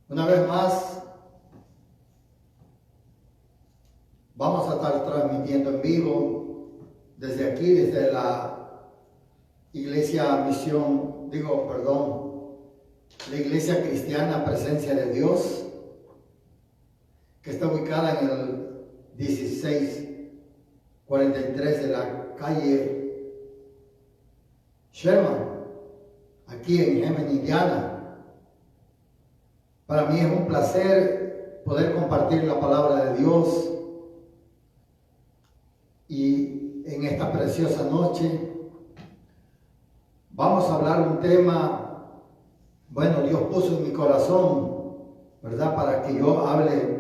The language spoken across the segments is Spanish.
Una vez más, vamos a estar transmitiendo en vivo desde aquí, desde la Iglesia la Iglesia Cristiana Presencia de Dios, que está ubicada en el 1643 de la calle Sherman, aquí en Hemet, Indiana. Para mí es un placer poder compartir la palabra de Dios y en esta preciosa noche vamos a hablar un tema, Dios puso en mi corazón, ¿verdad? Para que yo hable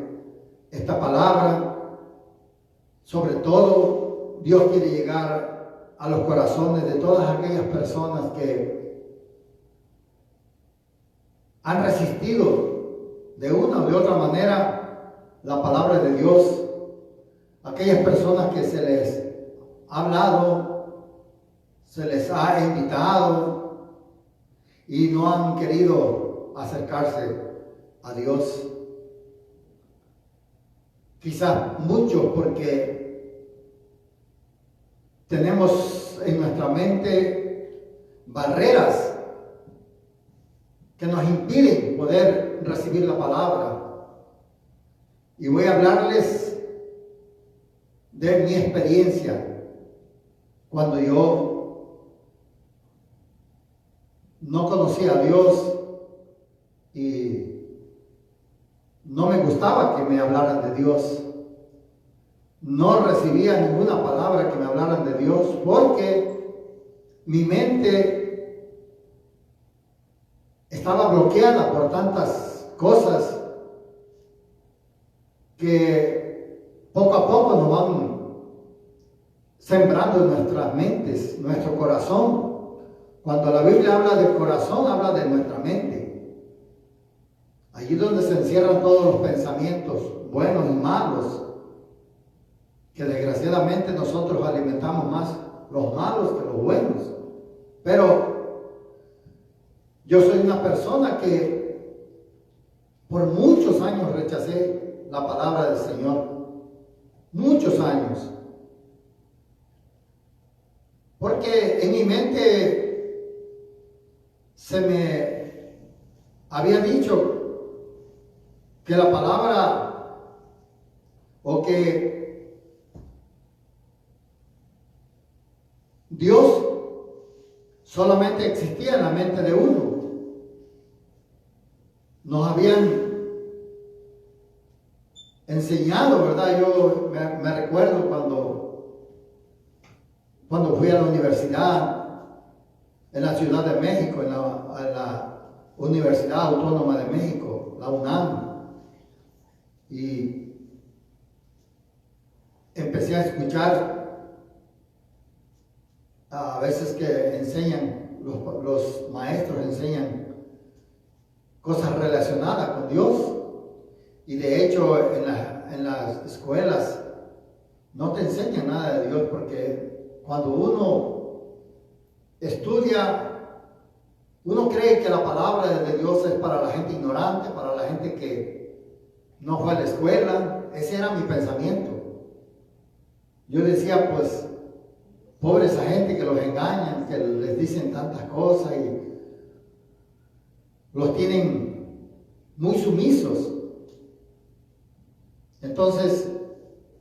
esta palabra. Sobre todo, Dios quiere llegar a los corazones de todas aquellas personas que han resistido de una o de otra manera la palabra de Dios. Aquellas personas que se les ha hablado, se les ha invitado y no han querido acercarse a Dios. Quizás muchos porque tenemos en nuestra mente barreras que nos impiden poder recibir la palabra. Y voy a hablarles de mi experiencia cuando yo no conocía a Dios y no me gustaba que me hablaran de Dios. No recibía ninguna palabra que me hablaran de Dios porque mi mente estaba bloqueada por tantas cosas que poco a poco nos van sembrando en nuestras mentes, nuestro corazón. Cuando la Biblia habla del corazón, habla de nuestra mente. Allí donde se encierran todos los pensamientos buenos y malos, que desgraciadamente nosotros alimentamos más los malos que los buenos. Pero yo soy una persona que por muchos años rechacé la palabra del Señor. Muchos años. Porque en mi mente se me había dicho que la palabra o que Dios solamente existía en la mente de uno. Nos habían enseñado, ¿verdad? Yo me recuerdo cuando fui a la universidad en la Ciudad de México, en la Universidad Autónoma de México, la UNAM, y empecé a escuchar a veces que enseñan, los maestros enseñan cosas relacionadas con Dios. Y de hecho en las escuelas no te enseñan nada de Dios, porque cuando uno estudia, uno cree que la palabra de Dios es para la gente ignorante, para la gente que no fue a la escuela. Ese era mi pensamiento. Yo decía, pues, pobre esa gente que los engañan, que les dicen tantas cosas y los tienen muy sumisos. Entonces,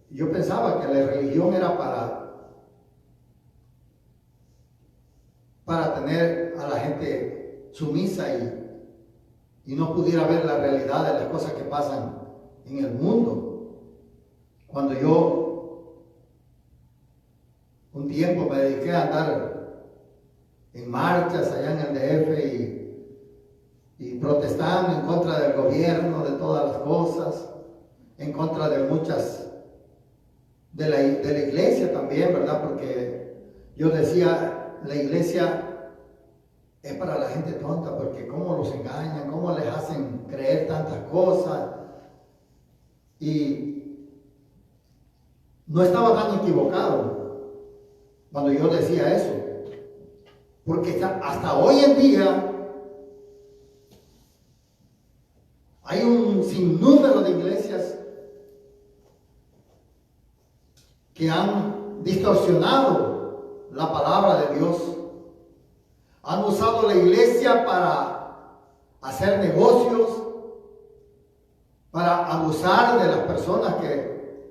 yo pensaba que la religión era para tener a la gente sumisa y no pudiera ver la realidad de las cosas que pasan en el mundo. Cuando yo un tiempo me dediqué a andar en marchas allá en el DF y protestando en contra del gobierno, de todas las cosas, en contra de muchas, de la iglesia también, ¿verdad? Porque yo decía, la iglesia es para la gente tonta, porque cómo los engañan, cómo les hacen creer tantas cosas. Y no estaba tan equivocado cuando yo decía eso, porque hasta hoy en día Hay un sinnúmero de iglesias que han distorsionado la palabra de Dios. Han usado la iglesia para hacer negocios, para abusar de las personas que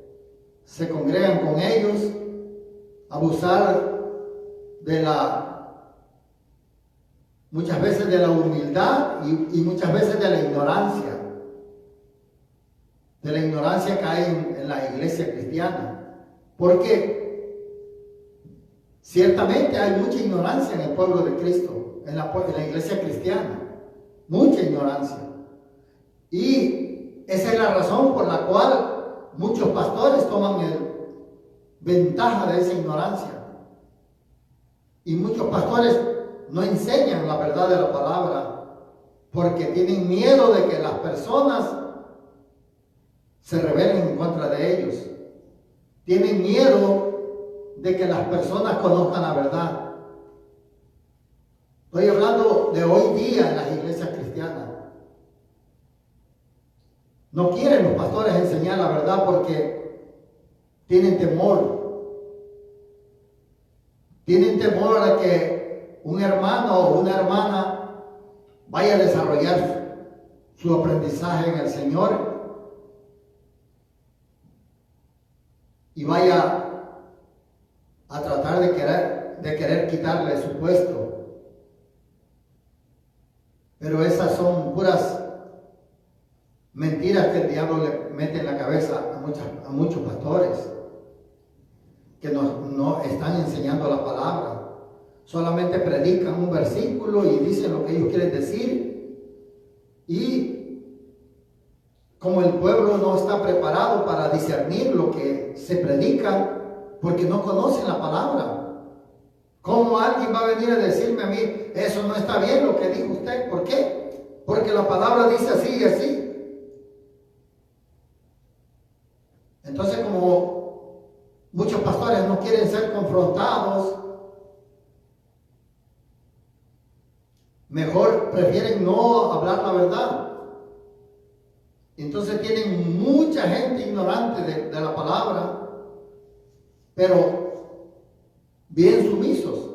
se congregan con ellos, abusar de muchas veces de la humildad y muchas veces de la ignorancia. De la ignorancia que hay en la iglesia cristiana. Porque ciertamente hay mucha ignorancia en el pueblo de Cristo, en la iglesia cristiana. Mucha ignorancia. Y esa es la razón por la cual muchos pastores toman ventaja de esa ignorancia. Y muchos pastores no enseñan la verdad de la palabra porque tienen miedo de que las personas se rebelen en contra de ellos. Tienen miedo de que las personas conozcan la verdad. Estoy hablando de hoy día en las iglesias cristianas. No quieren los pastores enseñar la verdad porque tienen temor. Tienen temor a que un hermano o una hermana vaya a desarrollar su aprendizaje en el Señor y vaya a tratar de querer quitarle su puesto. Pero esas son puras mentiras que el diablo le mete en la cabeza a muchos pastores que no están enseñando la palabra. Solamente predican un versículo y dicen lo que ellos quieren decir. Y como el pueblo no está preparado para discernir lo que se predica, porque no conocen la palabra. ¿Cómo alguien va a venir a decirme a mí, eso no está bien lo que dijo usted? ¿Por qué? Porque la palabra dice así y así. Entonces, como muchos pastores no quieren ser confrontados, mejor prefieren no hablar la verdad. Entonces tienen mucha gente ignorante de la palabra, pero bien sumisos,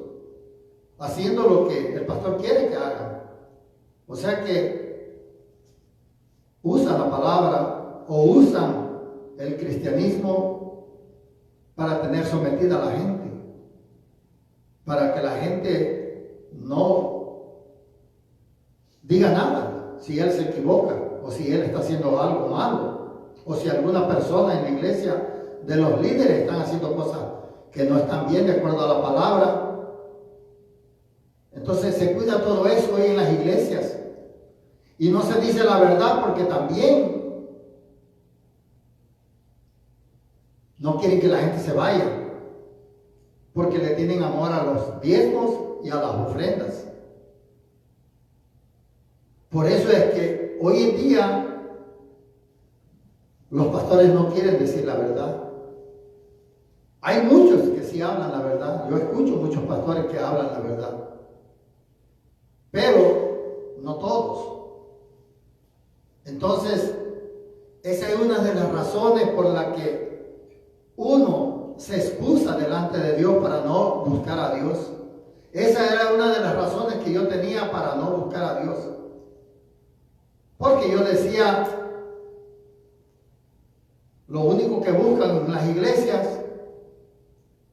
haciendo lo que el pastor quiere que hagan. O sea que usan la palabra o usan el cristianismo para tener sometida a la gente, para que la gente no diga nada si él se equivoca o si él está haciendo algo malo, o si alguna persona en la iglesia de los líderes están haciendo cosas que no están bien de acuerdo a la palabra. Entonces se cuida todo eso hoy en las iglesias y no se dice la verdad porque también no quieren que la gente se vaya, porque le tienen amor a los diezmos y a las ofrendas. Por eso es que hoy en día los pastores no quieren decir la verdad. Hay muchos que sí hablan la verdad. Yo escucho muchos pastores que hablan la verdad, pero no todos. Entonces, esa es una de las razones por la que uno se excusa delante de Dios para no buscar a Dios. Esa era una de las razones que yo tenía para no buscar a Dios. Porque yo decía, lo único que buscan en las iglesias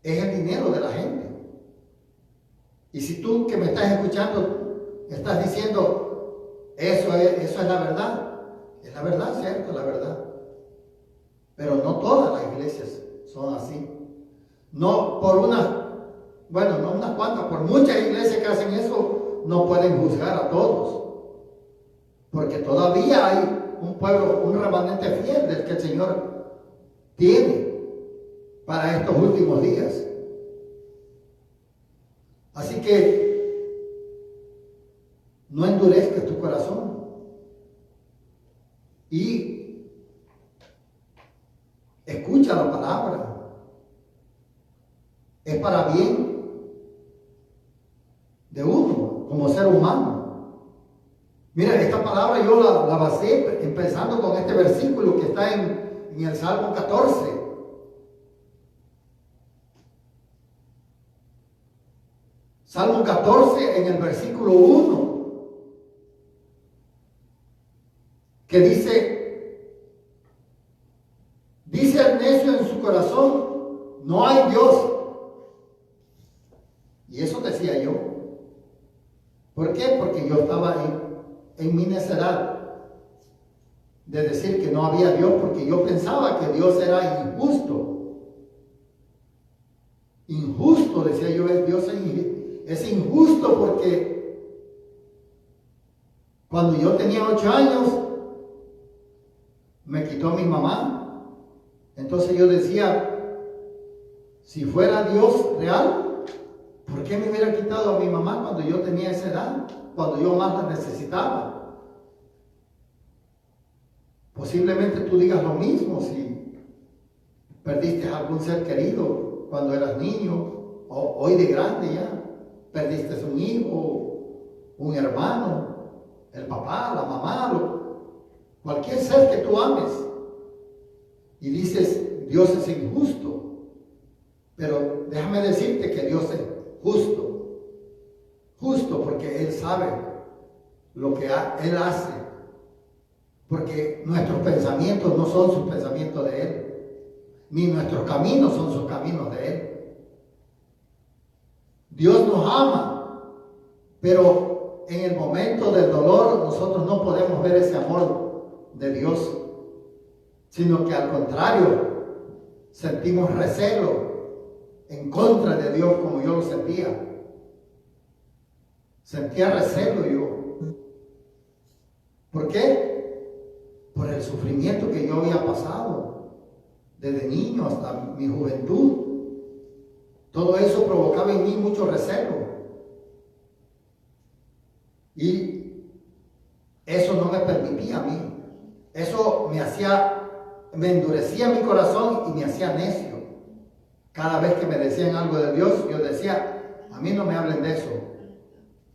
es el dinero de la gente. Y si tú que me estás escuchando estás diciendo, eso es la verdad, es la verdad, cierto, la verdad. Pero no todas las iglesias son así. No por no unas cuantas, por muchas iglesias que hacen eso, no pueden juzgar a todos. Porque todavía hay un pueblo, un remanente fiel del que el Señor tiene para estos últimos días. Así que no endurezcas tu corazón y escucha la palabra. Es para bien de uno como ser humano. Mira, esta palabra yo la basé empezando con este versículo que está en el Salmo 14. Salmo 14 en el versículo 1, que dice el necio en su corazón, no hay Dios. Y eso decía yo. ¿Por qué? Porque yo estaba en mi necedad de decir que no había Dios, porque yo pensaba que Dios era injusto. Injusto, decía yo, Dios es injusto porque cuando yo tenía 8 años me quitó a mi mamá. Entonces yo decía, si fuera Dios real, ¿por qué me hubiera quitado a mi mamá cuando yo tenía esa edad? Cuando yo más la necesitaba. Posiblemente tú digas lo mismo si perdiste a algún ser querido cuando eras niño o hoy de grande ya. Perdiste un hijo, un hermano, el papá, la mamá, cualquier ser que tú ames. Y dices, Dios es injusto. Pero déjame decirte que Dios es justo. Justo porque Él sabe lo que Él hace. Porque nuestros pensamientos no son sus pensamientos de Él. Ni nuestros caminos son sus caminos de Él. Dios nos ama, pero en el momento del dolor nosotros no podemos ver ese amor de Dios, sino que al contrario, sentimos recelo en contra de Dios como yo lo sentía. Sentía recelo yo. ¿Por qué? Por el sufrimiento que yo había pasado desde niño hasta mi juventud. Todo eso provocaba en mí mucho recelo. Y eso no me permitía a mí. Eso me endurecía mi corazón y me hacía necio. Cada vez que me decían algo de Dios, yo decía, a mí no me hablen de eso.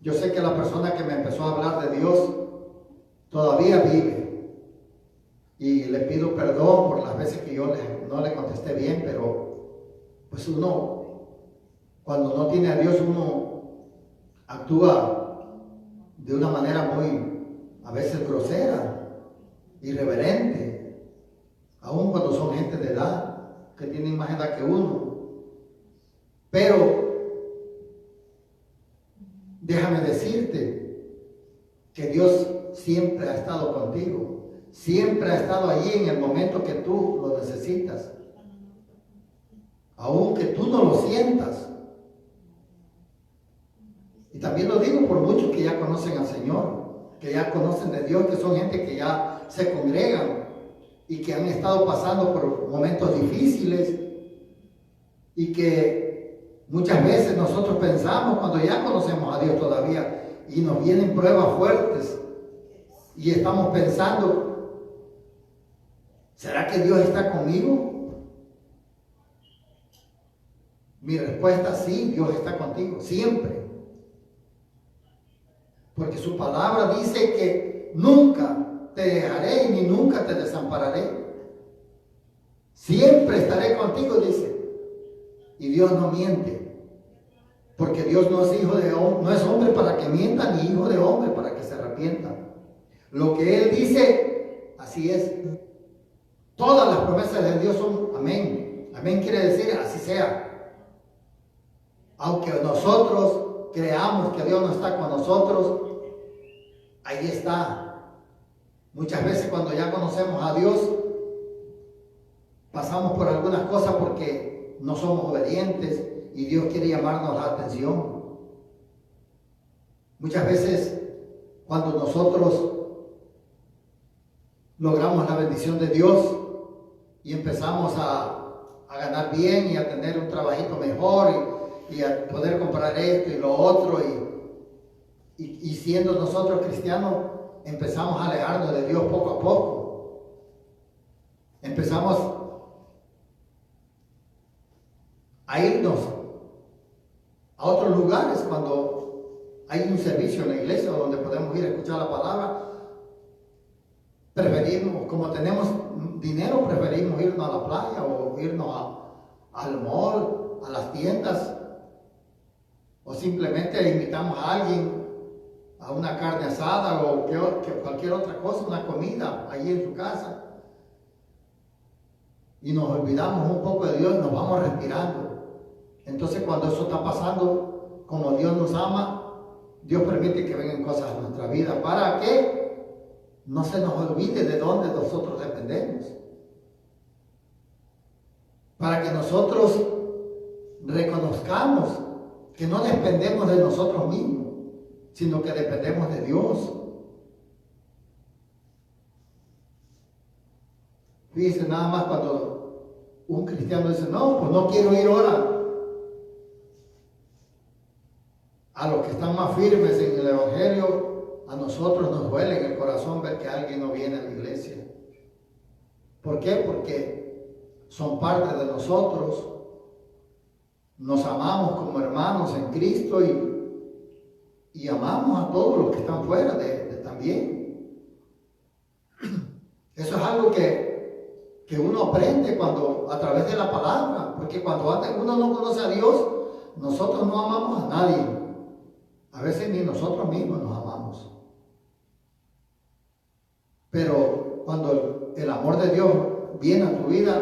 Yo sé que la persona que me empezó a hablar de Dios todavía vive. Y le pido perdón por las veces que yo no le contesté bien, pero pues uno, cuando no tiene a Dios, uno actúa de una manera muy, a veces grosera, irreverente, aun cuando son gente de edad, que tienen más edad que uno. Pero déjame decirte que Dios siempre ha estado contigo, siempre ha estado allí en el momento que tú lo necesitas, aunque tú no lo sientas. Y también lo digo por muchos que ya conocen al Señor, que ya conocen de Dios, que son gente que ya se congregan y que han estado pasando por momentos difíciles y que muchas veces nosotros pensamos cuando ya conocemos a Dios todavía y nos vienen pruebas fuertes y estamos pensando, ¿será que Dios está conmigo? Mi respuesta es sí, Dios está contigo, siempre. Porque su palabra dice que nunca te dejaré ni nunca te desampararé. Siempre estaré contigo, dice. Y Dios no miente. Porque Dios no es no es hombre para que mienta, ni hijo de hombre para que se arrepienta. Lo que Él dice, así es. Todas las promesas de Dios son amén. Amén quiere decir así sea. Aunque nosotros creamos que Dios no está con nosotros, ahí está. Muchas veces cuando ya conocemos a Dios, pasamos por algunas cosas porque no somos obedientes y Dios quiere llamarnos la atención. Muchas veces cuando nosotros logramos la bendición de Dios y empezamos a ganar bien y a tener un trabajito mejor y a poder comprar esto y lo otro y siendo nosotros cristianos empezamos a alejarnos de Dios poco a poco. Empezamos a irnos a otros lugares cuando hay un servicio en la iglesia donde podemos ir a escuchar la palabra, preferimos, como tenemos dinero, preferimos irnos a la playa o irnos al mall, a las tiendas, o simplemente invitamos a alguien a una carne asada o que cualquier otra cosa, una comida allí en su casa. Y nos olvidamos un poco de Dios y nos vamos respirando. Entonces cuando eso está pasando, como Dios nos ama, Dios permite que vengan cosas a nuestra vida para que no se nos olvide de dónde nosotros dependemos. Para que nosotros reconozcamos que no dependemos de nosotros mismos, sino que dependemos de Dios. Fíjense nada más cuando un cristiano dice, no, pues no quiero ir ahora. A los que están más firmes en el Evangelio, a nosotros nos duele en el corazón ver que alguien no viene a la iglesia. ¿Por qué? Porque son parte de nosotros. Nos amamos como hermanos en Cristo y amamos a todos los que están fuera también. Eso es algo que uno aprende a través de la palabra, porque cuando uno no conoce a Dios, nosotros no amamos a nadie. A veces ni nosotros mismos nos amamos. Pero cuando el amor de Dios viene a tu vida,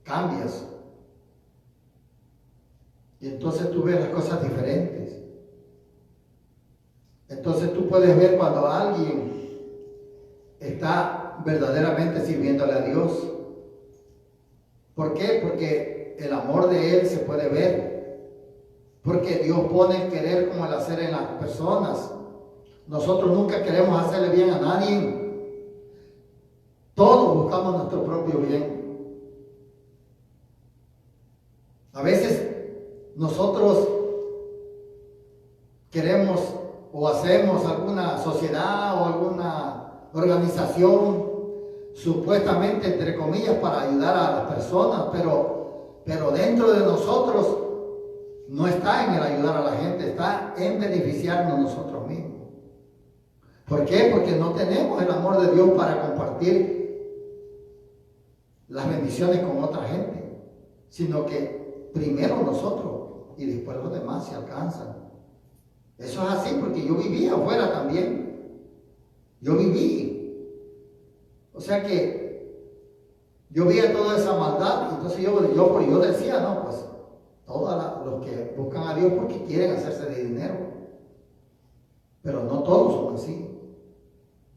cambias. Y entonces tú ves las cosas diferentes. Entonces tú puedes ver cuando alguien está verdaderamente sirviéndole a Dios. ¿Por qué? Porque el amor de Él se puede ver. Porque Dios pone el querer como el hacer en las personas. Nosotros nunca queremos hacerle bien a nadie. Todos buscamos nuestro propio bien. A veces nosotros queremos o hacemos alguna sociedad o alguna organización supuestamente, entre comillas, para ayudar a las personas, pero dentro de nosotros no está en el ayudar a la gente, está en beneficiarnos nosotros mismos. ¿Por qué? Porque no tenemos el amor de Dios para compartir las bendiciones con otra gente, sino que primero nosotros y después los demás se alcanzan. Eso es así porque yo viví afuera también. Yo viví. O sea que yo veía toda esa maldad, entonces yo decía, no, pues todos los que buscan a Dios porque quieren hacerse de dinero. Pero no todos son así.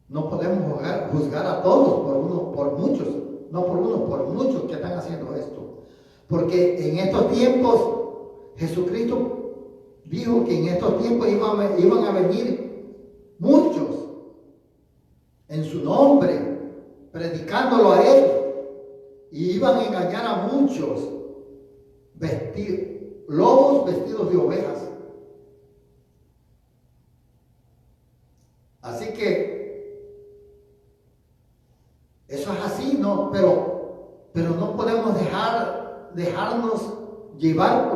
No podemos juzgar a todos por muchos, no por unos, por muchos que están haciendo esto. Porque en estos tiempos Jesucristo dijo que en estos tiempos iban a venir muchos en su nombre, predicándolo a Él, y iban a engañar a muchos, lobos vestidos de ovejas. Así que eso es así, ¿no? Pero no podemos dejarnos llevar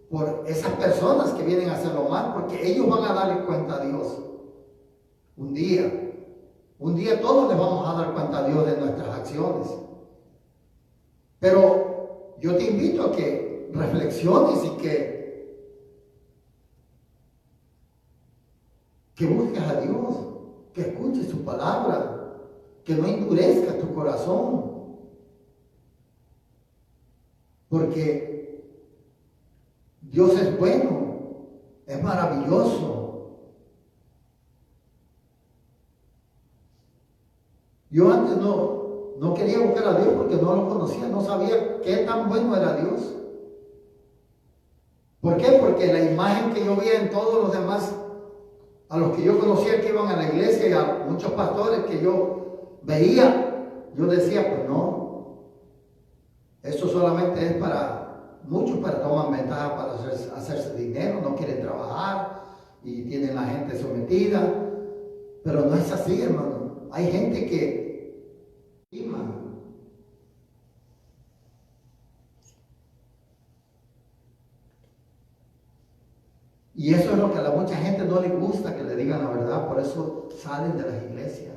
por esas personas que vienen a hacerlo mal, porque ellos van a darle cuenta a Dios. Un día todos les vamos a dar cuenta a Dios de nuestras acciones. Pero yo te invito a que reflexiones y que busques a Dios, que escuches su palabra, que no endurezcas tu corazón. Porque Dios es bueno, es maravilloso. Yo antes no quería buscar a Dios porque no lo conocía, no sabía qué tan bueno era Dios. ¿Por qué? Porque la imagen que yo veía en todos los demás, a los que yo conocía que iban a la iglesia y a muchos pastores que yo veía, yo decía, pues no, esto solamente es para muchos, para tomar ventaja para hacerse dinero, no quieren trabajar y tienen la gente sometida. Pero no es así, hermano. Hay gente que ima. Y eso es lo que a mucha gente no le gusta, que le digan la verdad, por eso salen de las iglesias.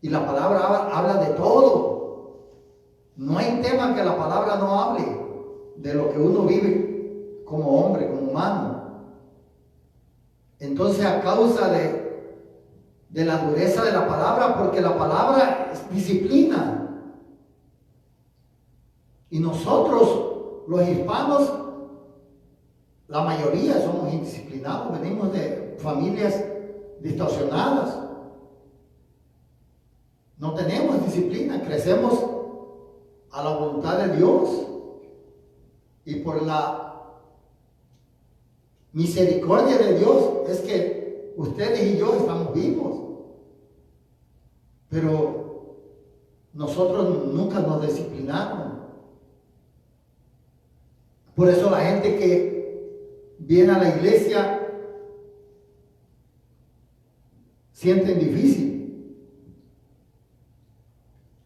Y la palabra habla de todo. No hay tema que la palabra no hable de lo que uno vive como hombre, como humano. Entonces, a causa de la dureza de la palabra, porque la palabra es disciplina. Y nosotros, los hispanos, la mayoría somos indisciplinados, venimos de familias distorsionadas. No tenemos disciplina, crecemos a la voluntad de Dios. Y por la misericordia de Dios es que ustedes y yo estamos vivos. Pero nosotros nunca nos disciplinamos. Por eso la gente que viene a la iglesia sienten difícil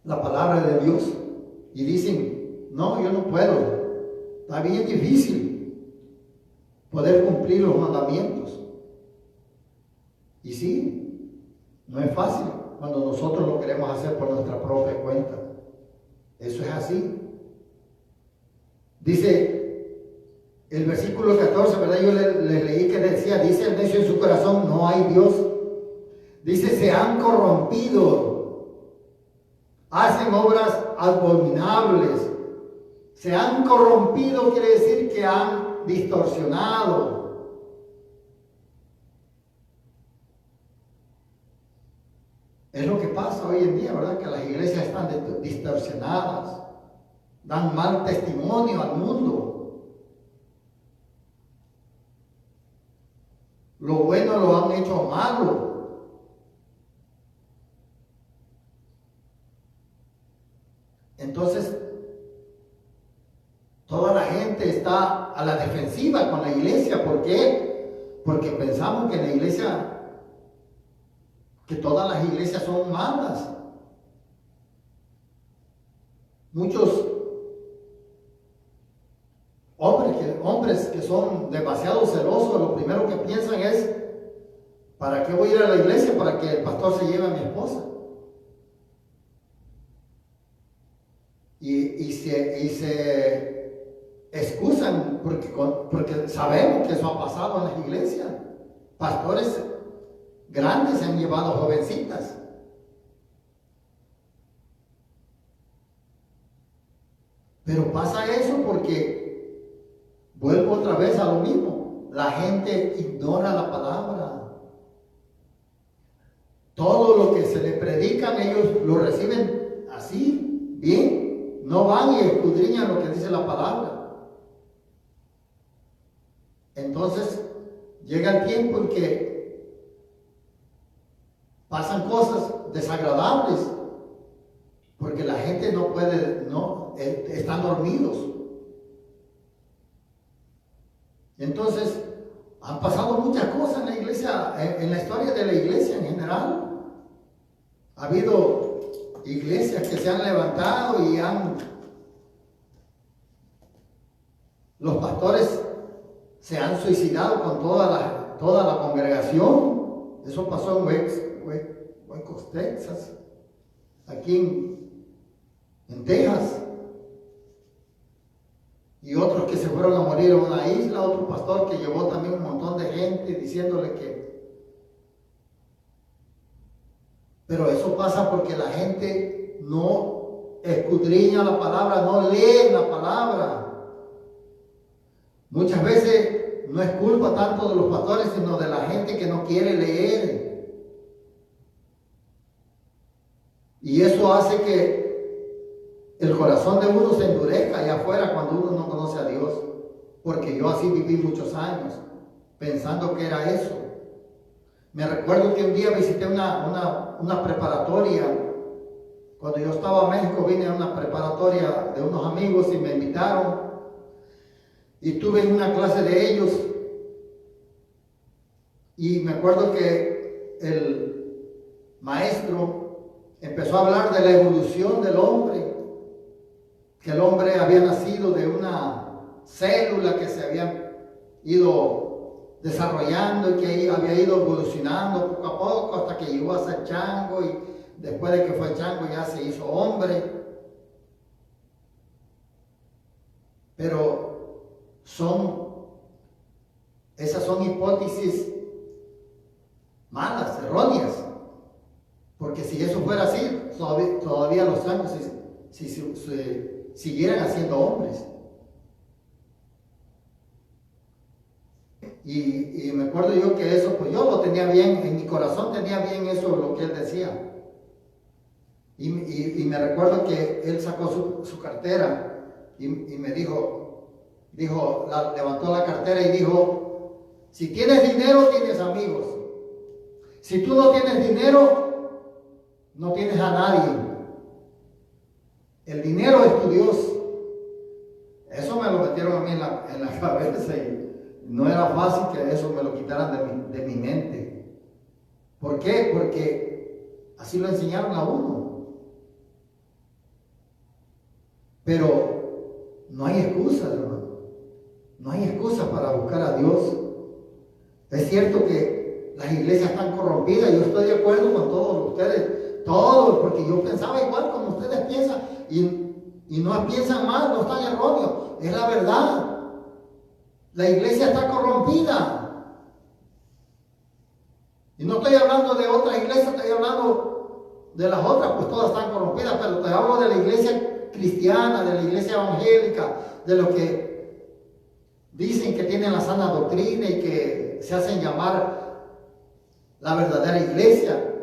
la palabra de Dios y dicen, no, yo no puedo, está bien difícil poder cumplir los mandamientos. Y sí, no es fácil cuando nosotros lo queremos hacer por nuestra propia cuenta. Eso es así. Dice el versículo 14, ¿verdad? Yo les leí que decía, dice el necio en su corazón, no hay Dios. Dice, se han corrompido, hacen obras abominables. Se han corrompido quiere decir que han distorsionado. Es lo que pasa hoy en día, ¿verdad? Que las iglesias están distorsionadas, dan mal testimonio al mundo. Lo bueno lo han hecho malo. Entonces, toda la gente está a la defensiva con la iglesia. ¿Por qué? Porque pensamos que la iglesia, que todas las iglesias son malas. Muchos hombres que son demasiado celosos, lo primero que piensan es, ¿para qué voy a ir a la iglesia? Para que el pastor se lleve a mi esposa. Y se excusan porque sabemos que eso ha pasado en las iglesias. Pastores grandes se han llevado jovencitas. Pero pasa eso porque vuelvo otra vez a lo mismo. La gente ignora la palabra. Todo lo que se le predican, ellos lo reciben así, bien. No van y escudriñan lo que dice la palabra. Entonces, llega el tiempo en que pasan cosas desagradables, porque la gente no puede, están dormidos. Entonces, han pasado muchas cosas en la iglesia, en la historia de la iglesia en general. Ha habido iglesias que se han levantado y los pastores se han suicidado con toda la congregación. Eso pasó en Waco, Texas, aquí en Texas. Y otros que se fueron a morir en una isla, otro pastor que llevó también un montón de gente diciéndole que... Pero eso pasa porque la gente no escudriña la palabra, no lee la palabra. Muchas veces no es culpa tanto de los pastores, sino de la gente que no quiere leer. Y eso hace que el corazón de uno se endurezca allá afuera cuando uno no conoce a Dios. Porque yo así viví muchos años, pensando que era eso. Me recuerdo que un día visité una preparatoria. Cuando yo estaba en México vine a una preparatoria de unos amigos y me invitaron. Y estuve en una clase de ellos. Y me acuerdo que el maestro empezó a hablar de la evolución del hombre. que el hombre había nacido de una célula que se había ido desarrollando y que había ido evolucionando poco a poco hasta que llegó a ser chango, y después de que fue chango ya se hizo hombre. Pero esas son hipótesis malas, erróneas, porque si eso fuera así, todavía los changos se siguieran haciendo hombres. Y me acuerdo yo que eso, pues yo lo tenía bien, en mi corazón tenía bien eso, lo que él decía. Y me recuerdo que él sacó su cartera y me levantó la cartera y dijo: si tienes dinero, tienes amigos. Si tú no tienes dinero, no tienes a nadie. El dinero es tu Dios. Eso me lo metieron a mí en la cabeza, y no era fácil que eso me lo quitaran de mi mente. ¿Por qué? Porque así lo enseñaron a uno. Pero no hay excusas, hermano. No hay excusas para buscar a Dios. Es cierto que las iglesias están corrompidas. Yo estoy de acuerdo con todos ustedes. Todos, porque yo pensaba igual como ustedes piensan. Y no piensan mal, no están erróneos. Es la verdad. La iglesia está corrompida. Y no estoy hablando de otras iglesias, estoy hablando de las otras, pues todas están corrompidas. Pero te hablo de la iglesia cristiana, de la iglesia evangélica, de los que dicen que tienen la sana doctrina y que se hacen llamar la verdadera iglesia.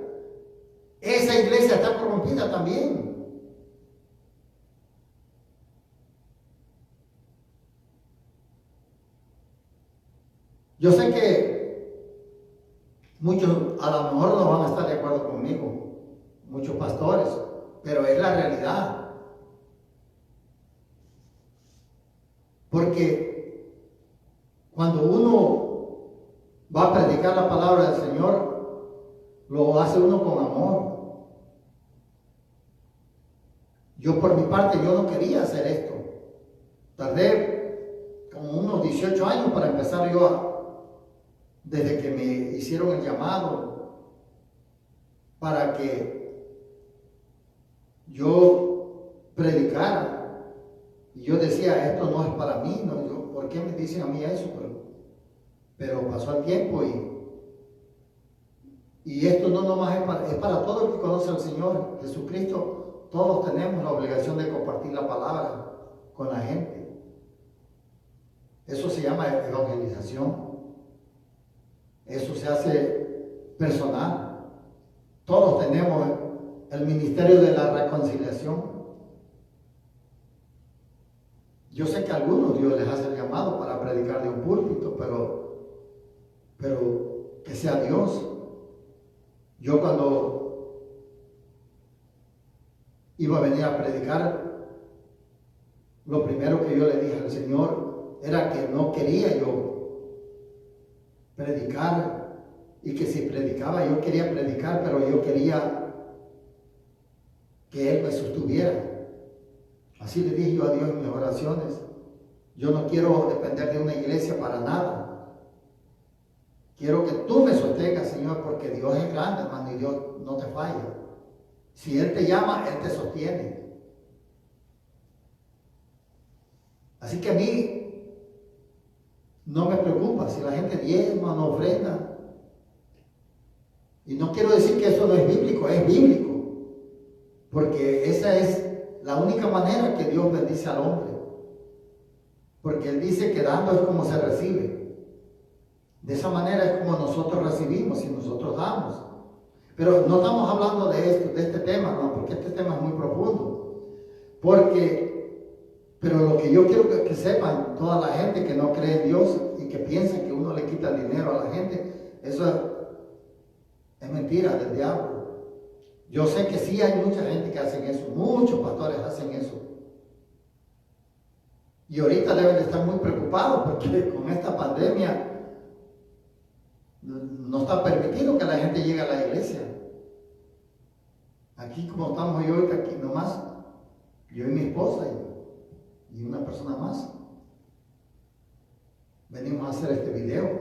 Esa iglesia está corrompida también. Yo sé que muchos a lo mejor no van a estar de acuerdo conmigo, muchos pastores, pero es la realidad. Porque cuando uno va a predicar la palabra del Señor, lo hace uno con amor. Yo por mi parte, yo no quería hacer esto. Tardé como unos 18 años para empezar desde que me hicieron el llamado, para que yo predicara. Y yo decía: esto no es para mí, ¿no? ¿Por qué me dicen a mí eso? Pero pasó el tiempo y esto no nomás es para todo el que conoce al Señor Jesucristo. Todos tenemos la obligación de compartir la palabra con la gente. Eso se llama evangelización. Eso se hace personal. Todos tenemos el ministerio de la reconciliación. Yo sé que a algunos Dios les hace el llamado para predicar de un púlpito, pero que sea Dios. Yo cuando iba a venir a predicar, lo primero que yo le dije al Señor era que no quería yo predicar, y que si predicaba, yo quería predicar, pero yo quería que Él me sostuviera. Así le dije yo a Dios en mis oraciones: yo no quiero depender de una iglesia para nada. Quiero que tú me sostengas, Señor, porque Dios es grande, hermano, y Dios no te falla. Si Él te llama, Él te sostiene. Así que a mí no me preocupa si la gente diezma o no ofrenda. Y no quiero decir que eso no es bíblico, es bíblico. Porque esa es la única manera que Dios bendice al hombre. Porque Él dice que dando es como se recibe. De esa manera es como nosotros recibimos y nosotros damos. Pero no estamos hablando de este tema, no, porque este tema es muy profundo. Pero lo que yo quiero que sepan toda la gente que no cree en Dios y que piensa que uno le quita el dinero a la gente, eso es mentira del diablo. Yo sé que sí hay mucha gente que hacen eso, muchos pastores hacen eso. Y ahorita deben de estar muy preocupados porque con esta pandemia no está permitido que la gente llegue a la iglesia. Aquí como estamos yo ahorita aquí nomás, yo y mi esposa, y una persona más. Venimos a hacer este video.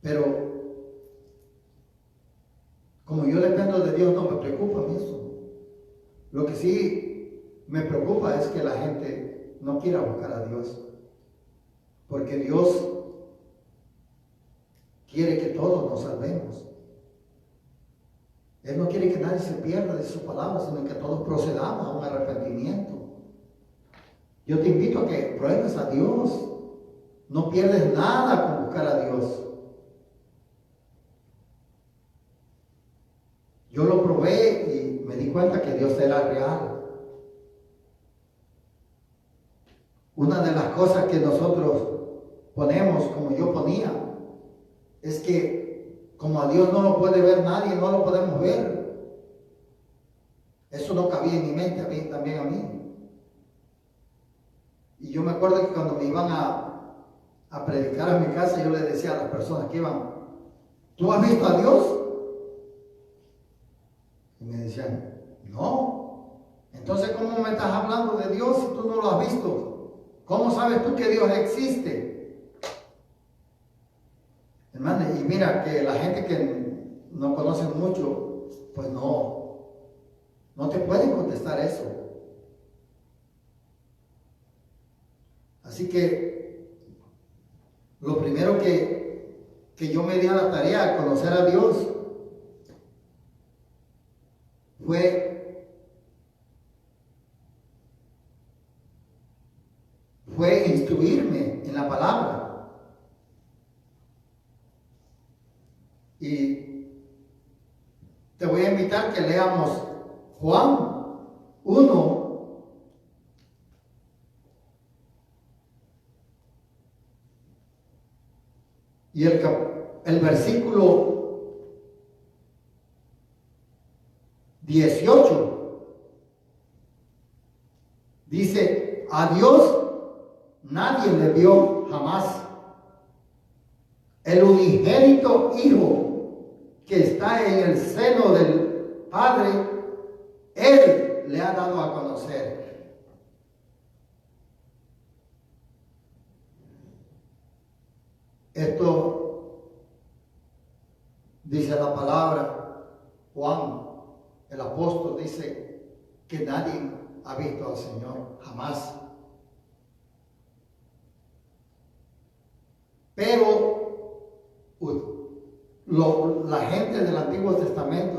Pero como yo dependo de Dios, no me preocupa eso. Lo que sí me preocupa es que la gente no quiera buscar a Dios. Porque Dios quiere que todos nos salvemos. Él no quiere que nadie se pierda de su palabra, sino que todos procedamos a un arrepentimiento. Yo te invito a que pruebes a Dios. No pierdes nada con buscar a Dios. Yo lo probé y me di cuenta que Dios era real. Una de las cosas que nosotros ponemos, como yo ponía, es que como a Dios no lo puede ver nadie, no lo podemos ver. Eso no cabía en mi mente, también a mí. Y yo me acuerdo que cuando me iban a predicar a mi casa, yo le decía a las personas que iban, ¿tú has visto a Dios? Y me decían, no. Entonces, ¿cómo me estás hablando de Dios si tú no lo has visto? ¿Cómo sabes tú que Dios existe? Hermano, y mira que la gente que no conoce mucho, pues no te pueden contestar eso. Así que lo primero que yo me di a la tarea de conocer a Dios fue instruirme en la palabra. Y te voy a invitar que leamos Juan 1. Y el versículo 18 dice, a Dios nadie le vio jamás. El unigénito Hijo que está en el seno del Padre, Él le ha dado a conocer. Esto dice la palabra. Juan, el apóstol, dice que nadie ha visto al Señor jamás. Pero la gente del Antiguo Testamento,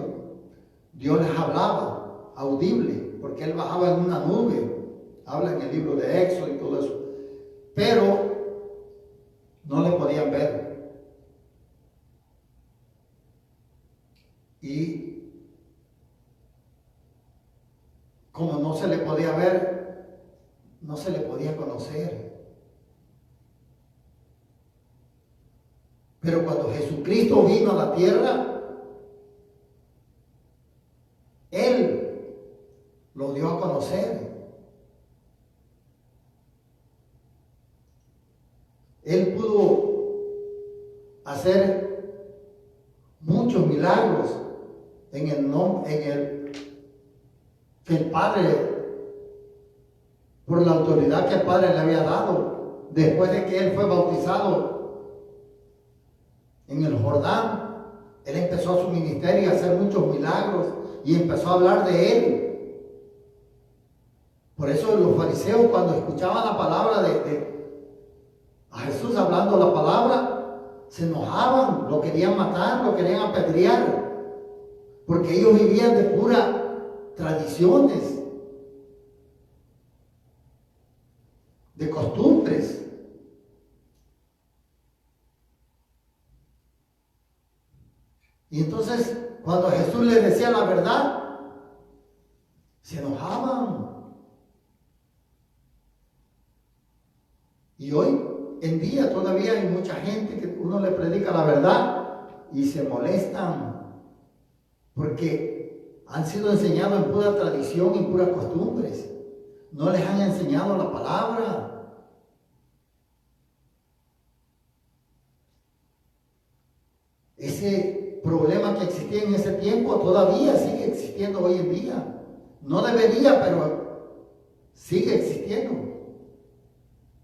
Dios les hablaba audible, porque Él bajaba en una nube. Habla en el libro de Éxodo y todo eso. Pero no le podían ver. Y como no se le podía ver, no se le podía conocer. Pero cuando Jesucristo vino a la tierra, Él lo dio a conocer. Él pudo hacer muchos milagros en el que el Padre, por la autoridad que el Padre le había dado, después de que Él fue bautizado en el Jordán. Él empezó su ministerio a hacer muchos milagros y empezó a hablar de Él. Por eso los fariseos, cuando escuchaban la palabra a Jesús hablando la palabra, se enojaban, lo querían matar, lo querían apedrear, porque ellos vivían de puras tradiciones, de costumbres. Y entonces, cuando Jesús les decía la verdad, se enojaban. Y hoy en día todavía hay mucha gente que uno le predica la verdad y se molestan porque han sido enseñados en pura tradición y puras costumbres. No les han enseñado la palabra. Ese problema que existía en ese tiempo todavía sigue existiendo hoy en día. No debería, pero sigue existiendo.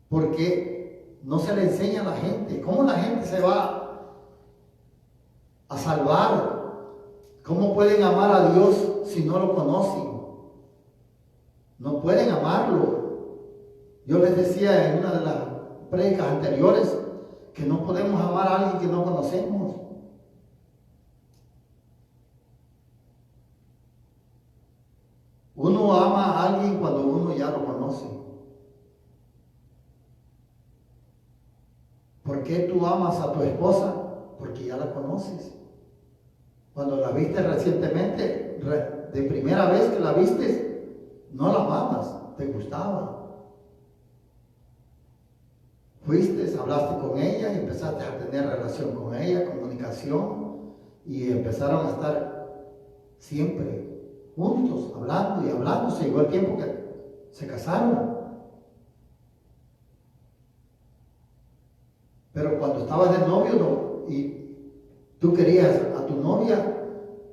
Porque no se le enseña a la gente. ¿Cómo la gente se va a salvar? ¿Cómo pueden amar a Dios si no lo conocen? No pueden amarlo. Yo les decía en una de las prédicas anteriores que no podemos amar a alguien que no conocemos. Uno ama a alguien cuando uno ya lo conoce. ¿Por qué tú amas a tu esposa? Porque ya la conoces. Cuando la viste recientemente, de primera vez que la viste, no la amabas, te gustaba. Fuiste, hablaste con ella y empezaste a tener relación con ella, comunicación, y empezaron a estar siempre juntos, hablando y hablando. Se llegó el tiempo que se casaron. Pero cuando estabas de novio y tú querías a tu novia,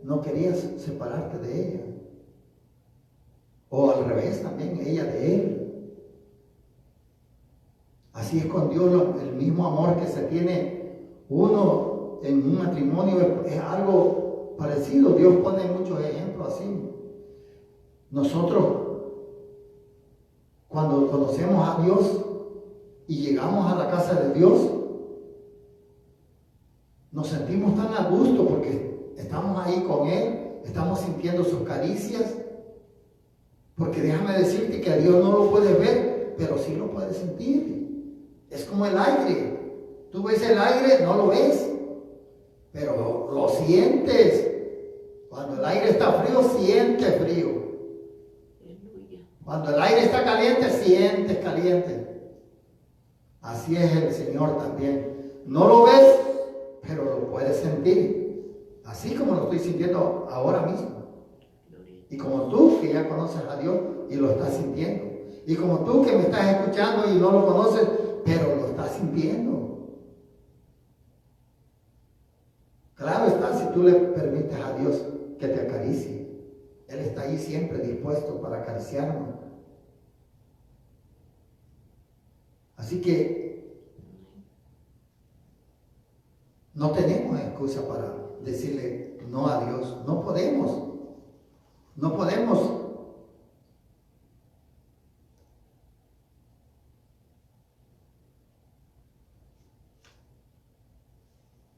no querías separarte de ella. O al revés también, ella de él. Así es con Dios, el mismo amor que se tiene uno en un matrimonio es algo parecido. Dios pone muchos ejemplos así. Nosotros, cuando conocemos a Dios y llegamos a la casa de Dios, nos sentimos tan a gusto porque estamos ahí con Él, estamos sintiendo sus caricias. Porque déjame decirte que a Dios no lo puedes ver, pero sí lo puedes sentir. Es como el aire. Tú ves el aire, no lo ves, pero lo sientes. Cuando el aire está frío, sientes frío. Cuando el aire está caliente, sientes caliente. Así es el Señor también. No lo ves, pero lo puedes sentir. Así como lo estoy sintiendo ahora mismo. Y como tú que ya conoces a Dios y lo estás sintiendo. Y como tú que me estás escuchando y no lo conoces, pero lo estás sintiendo. Claro está, si tú le permites a Dios que te acaricie. Él está ahí siempre dispuesto para acariciarnos. Así que no tenemos excusa para decirle no a Dios. No podemos. No podemos.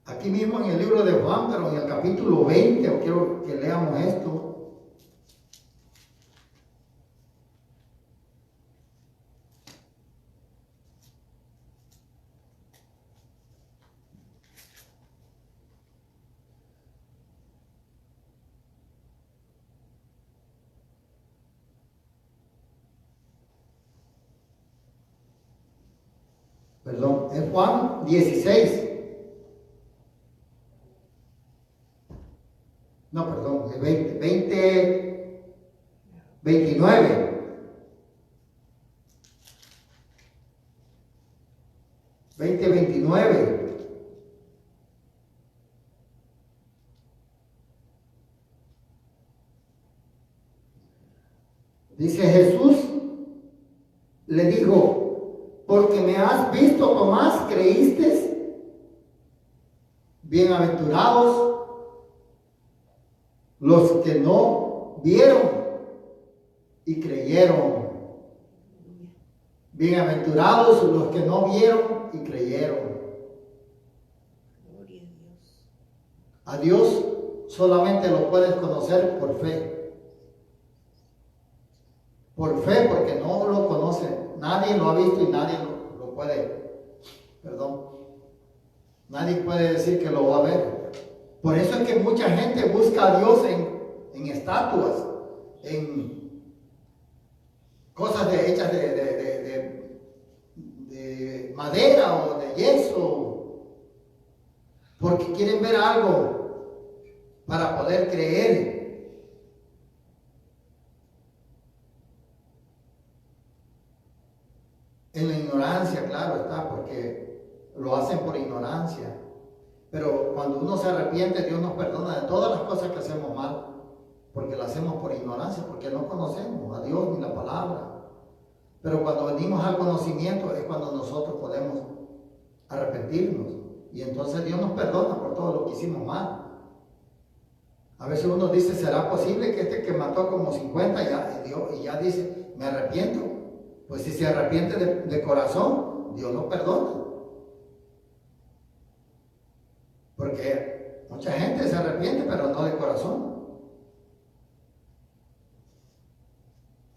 Aquí mismo en el libro de Juan, pero en el capítulo 20, quiero que leamos esto. Perdón, es Juan 16. No, perdón, es 29. Dice Jesús, le dijo, porque me has visto, Tomás, ¿creíste? Bienaventurados los que no vieron y creyeron. Bienaventurados los que no vieron y creyeron. Gloria a Dios. A Dios solamente lo puedes conocer por fe. Por fe, porque no lo conoce. Nadie lo ha visto y nadie lo puede. Nadie puede decir que lo va a ver. Por eso es que mucha gente busca a Dios en estatuas, en cosas hechas de madera o de yeso, porque quieren ver algo para poder creer. En la ignorancia, claro está, porque lo hacen por ignorancia. Pero cuando uno se arrepiente, Dios nos perdona de todas las cosas que hacemos mal, porque lo hacemos por ignorancia, porque no conocemos a Dios ni la palabra. Pero cuando venimos al conocimiento es cuando nosotros podemos arrepentirnos. Y entonces Dios nos perdona por todo lo que hicimos mal. A veces uno dice, ¿será posible que este que mató como 50 y ya dice, me arrepiento? Pues si se arrepiente de corazón, Dios lo perdona. Porque mucha gente se arrepiente, pero no de corazón.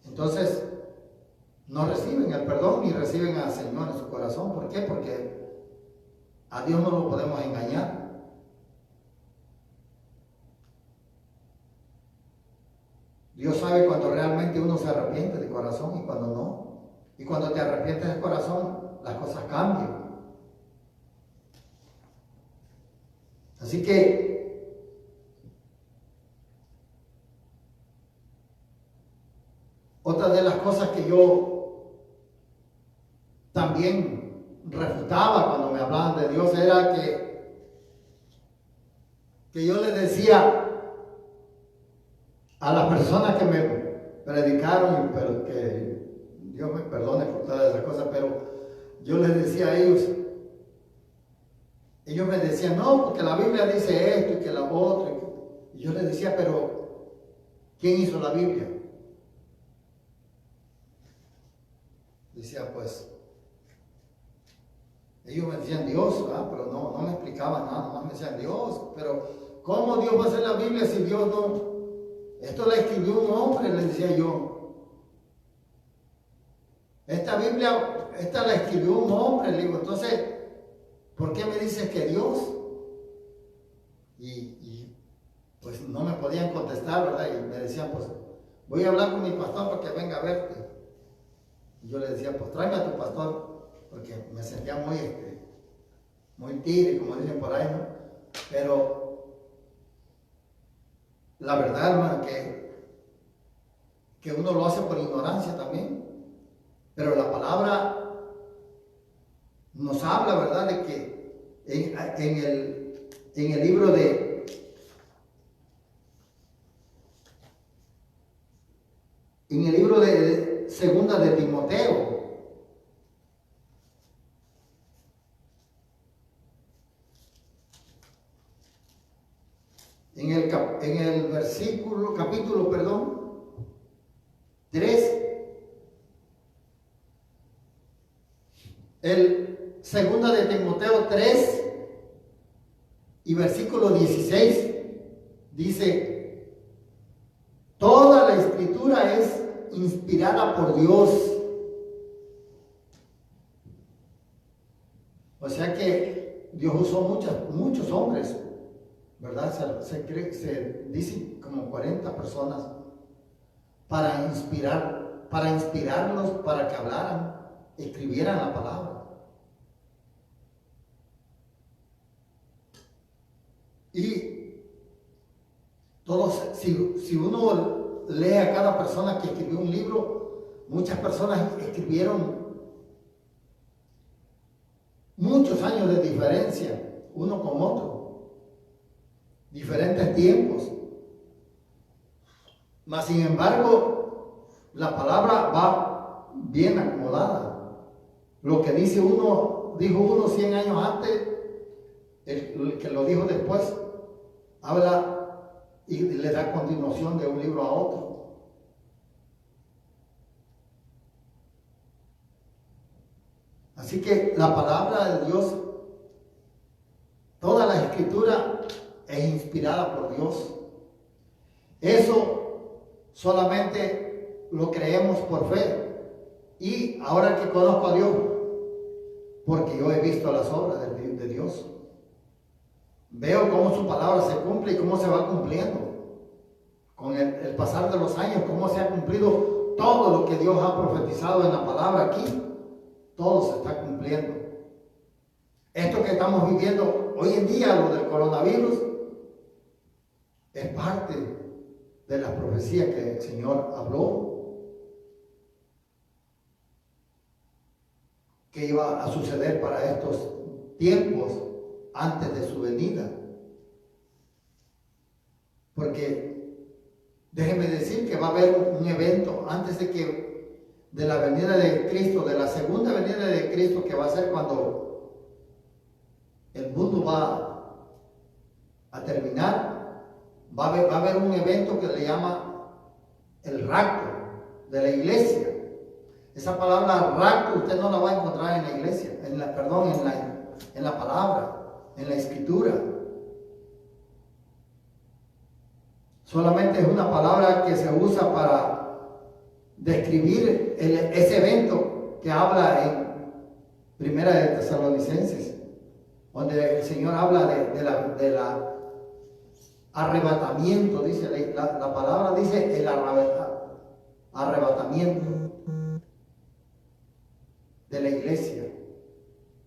Entonces, no reciben el perdón ni reciben al Señor en su corazón. ¿Por qué? Porque a Dios no lo podemos engañar. Dios sabe cuando realmente uno se arrepiente de corazón y cuando no. Y cuando te arrepientes de corazón, las cosas cambian. Así que otra de las cosas que yo también refutaba cuando me hablaban de Dios era que yo les decía a las personas que me predicaron, pero que Dios me perdone por todas esas cosas, pero yo les decía a ellos me decían, no, porque la Biblia dice esto y que la otra. Y yo les decía, pero ¿quién hizo la Biblia? Decía, pues, ellos me decían Dios, pero no me explicaban nada, nomás me decían Dios, pero ¿cómo Dios va a hacer la Biblia si Dios no? Esto la escribió un hombre, les decía yo. Esta Biblia, esta la escribió un hombre, le digo, entonces, ¿por qué me dices que Dios? Y pues no me podían contestar, ¿verdad? Y me decían, pues, voy a hablar con mi pastor para que venga a verte. Y yo le decía, pues tráeme a tu pastor, porque me sentía muy tigre, como dicen por ahí, ¿no? Pero la verdad, hermano, que uno lo hace por ignorancia también. Pero la palabra nos habla, ¿verdad?, de que en el libro de Segunda de Timoteo, en el capítulo 3, el Segunda de Timoteo 3 y versículo 16 dice, toda la escritura es inspirada por Dios. O sea que Dios usó muchos hombres, ¿verdad? Se dice como 40 personas para inspirarlos para que hablaran, escribieran la palabra. Y todos, si uno lee a cada persona que escribió un libro, muchas personas escribieron muchos años de diferencia, uno con otro, diferentes tiempos. Mas sin embargo, la palabra va bien acomodada. Lo que dijo uno 100 años antes, el que lo dijo después, habla y le da continuación de un libro a otro. Así que la palabra de Dios, toda la escritura es inspirada por Dios. Eso solamente lo creemos por fe. Y ahora que conozco a Dios, porque yo he visto las obras de Dios, veo cómo su palabra se cumple y cómo se va cumpliendo. Con el pasar de los años, cómo se ha cumplido todo lo que Dios ha profetizado en la palabra aquí, todo se está cumpliendo. Esto que estamos viviendo hoy en día, lo del coronavirus, es parte de las profecías que el Señor habló, que iba a suceder para estos tiempos antes de su venida. Porque déjenme decir que va a haber un evento antes de que de la venida de Cristo, de la segunda venida de Cristo, que va a ser cuando el mundo va a terminar, va a haber un evento que le llama el rapto de la iglesia. Esa palabra rapto usted no la va a encontrar en la iglesia, en la palabra, en la escritura. Solamente es una palabra que se usa para describir ese evento que habla en Primera de Tesalonicenses, donde el Señor habla de la arrebatamiento, dice la palabra, dice el arrebatamiento de la iglesia,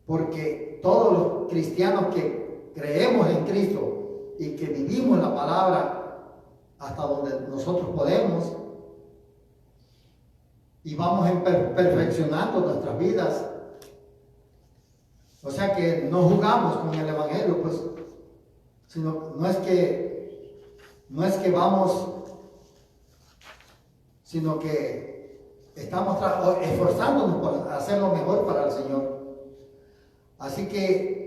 porque todos los cristianos que creemos en Cristo y que vivimos la palabra hasta donde nosotros podemos y vamos perfeccionando nuestras vidas, o sea que no jugamos con el evangelio, pues, sino no es que vamos, sino que estamos esforzándonos por hacer lo mejor para el Señor. Así que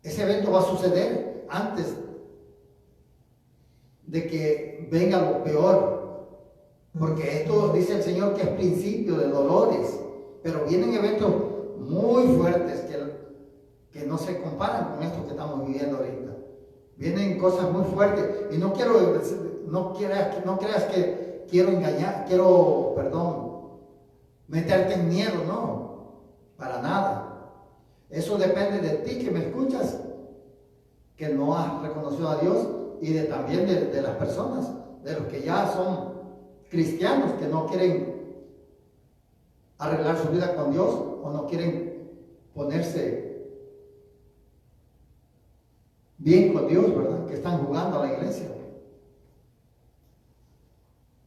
ese evento va a suceder antes de que venga lo peor, porque esto dice el Señor que es principio de dolores, pero vienen eventos muy fuertes que no se comparan con esto que estamos viviendo ahorita. Vienen cosas muy fuertes y no creas que quiero meterte en miedo, no, para nada. Eso depende de ti que me escuchas, que no has reconocido a Dios, y también de las personas, de los que ya son cristianos, que no quieren arreglar su vida con Dios o no quieren ponerse bien con Dios, ¿verdad? Que están jugando a la iglesia.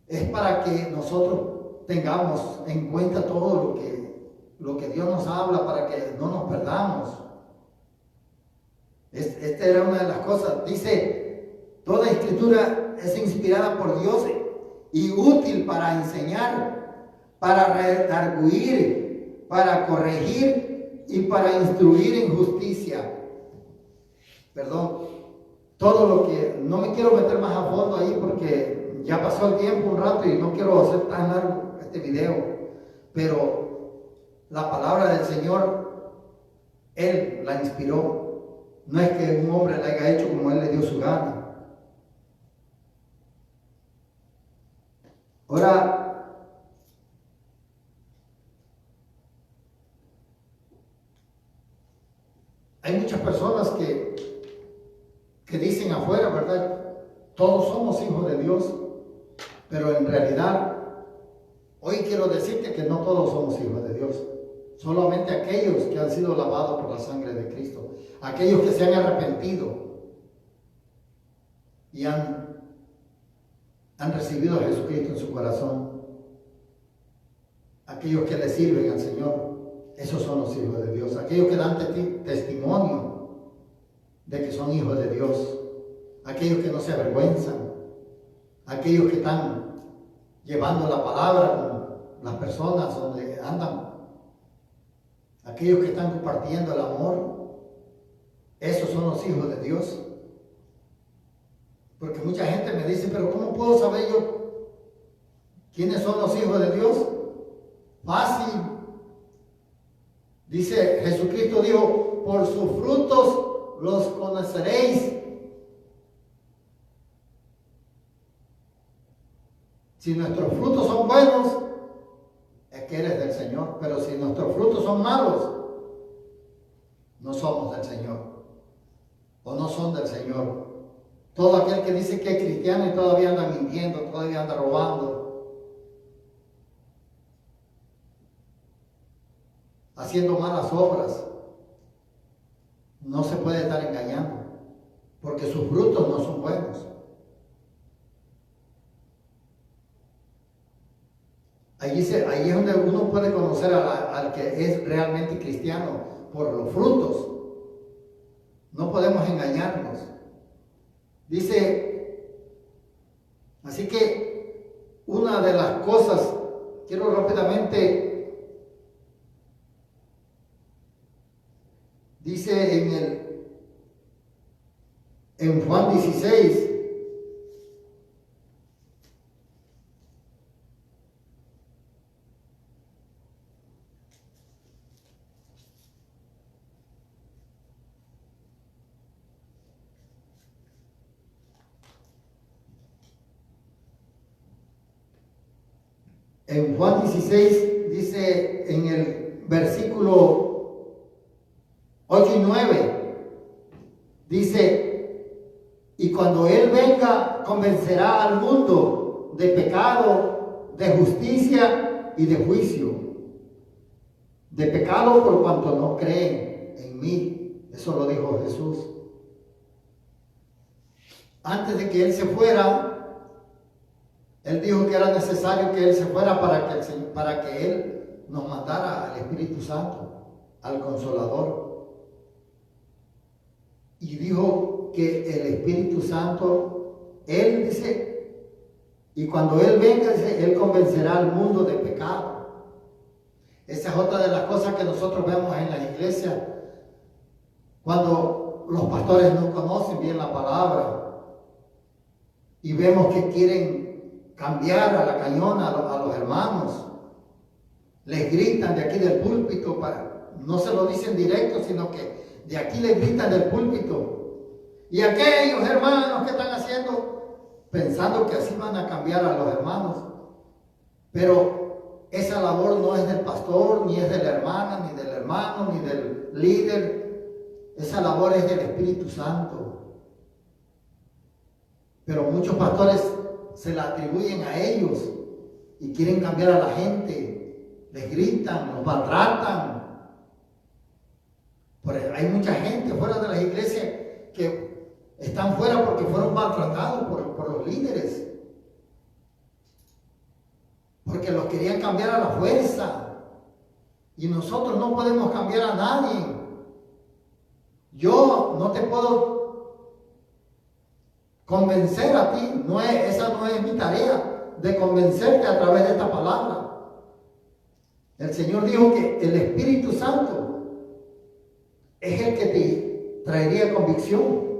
Es para que nosotros tengamos en cuenta todo lo que Dios nos habla, para que no nos perdamos. Esta era una de las cosas. Dice, toda escritura es inspirada por Dios y útil para enseñar, para redarguir, para corregir y para instruir en justicia. Todo lo que, no me quiero meter más a fondo ahí porque ya pasó el tiempo un rato y no quiero hacer tan largo este video, pero la palabra del Señor, Él la inspiró. No es que un hombre la haya hecho como Él le dio su gana. Ahora, hay muchas personas que dicen afuera, ¿verdad? Todos somos hijos de Dios, pero en realidad, hoy quiero decirte que no todos somos hijos de Dios. Solamente aquellos que han sido lavados por la sangre de Cristo, aquellos que se han arrepentido y han recibido a Jesucristo en su corazón, aquellos que le sirven al Señor, esos son los hijos de Dios, aquellos que dan testimonio de que son hijos de Dios, aquellos que no se avergüenzan, aquellos que están llevando la palabra con las personas donde andan, aquellos que están compartiendo el amor, esos son los hijos de Dios. Porque mucha gente me dice, pero ¿cómo puedo saber yo quiénes son los hijos de Dios? Fácil. Dice, Jesucristo dijo, por sus frutos los conoceréis. Si nuestros frutos son buenos, es que eres del Señor. Pero si nuestros frutos son malos, no somos del Señor. O no son del Señor. Todo aquel que dice que es cristiano y todavía anda mintiendo, todavía anda robando, haciendo malas obras, no se puede estar engañando, porque sus frutos no son buenos. Ahí es donde uno puede conocer al que es realmente cristiano, por los frutos. No podemos engañarnos. Dice, así que una de las cosas quiero rápidamente, dice en Juan 16, en Juan 16 dice en el versículo 8 y 9, dice, y cuando Él venga convencerá al mundo de pecado, de justicia y de juicio. De pecado por cuanto no creen en mí. Eso lo dijo Jesús. Antes de que Él se fuera, Él dijo que era necesario que Él se fuera para que Él nos mandara al Espíritu Santo, al Consolador. Y dijo que el Espíritu Santo, Él dice, y cuando Él venga, dice, Él convencerá al mundo de pecado. Esa es otra de las cosas que nosotros vemos en las iglesias, cuando los pastores no conocen bien la palabra y vemos que quieren cambiar a la cañona a los hermanos, les gritan de aquí del púlpito, no se lo dicen directo, sino que de aquí les gritan del púlpito. Y aquellos hermanos que están haciendo, pensando que así van a cambiar a los hermanos, pero esa labor no es del pastor, ni es de la hermana, ni del hermano, ni del líder. Esa labor es del Espíritu Santo. Pero muchos pastores se la atribuyen a ellos y quieren cambiar a la gente. Les gritan, los maltratan. Hay mucha gente fuera de las iglesias que están fuera porque fueron maltratados por los líderes. Porque los querían cambiar a la fuerza. Y nosotros no podemos cambiar a nadie. Yo no te puedo convencer a ti. Esa no es mi tarea, de convencerte a través de esta palabra. El Señor dijo que el Espíritu Santo es el que te traería convicción.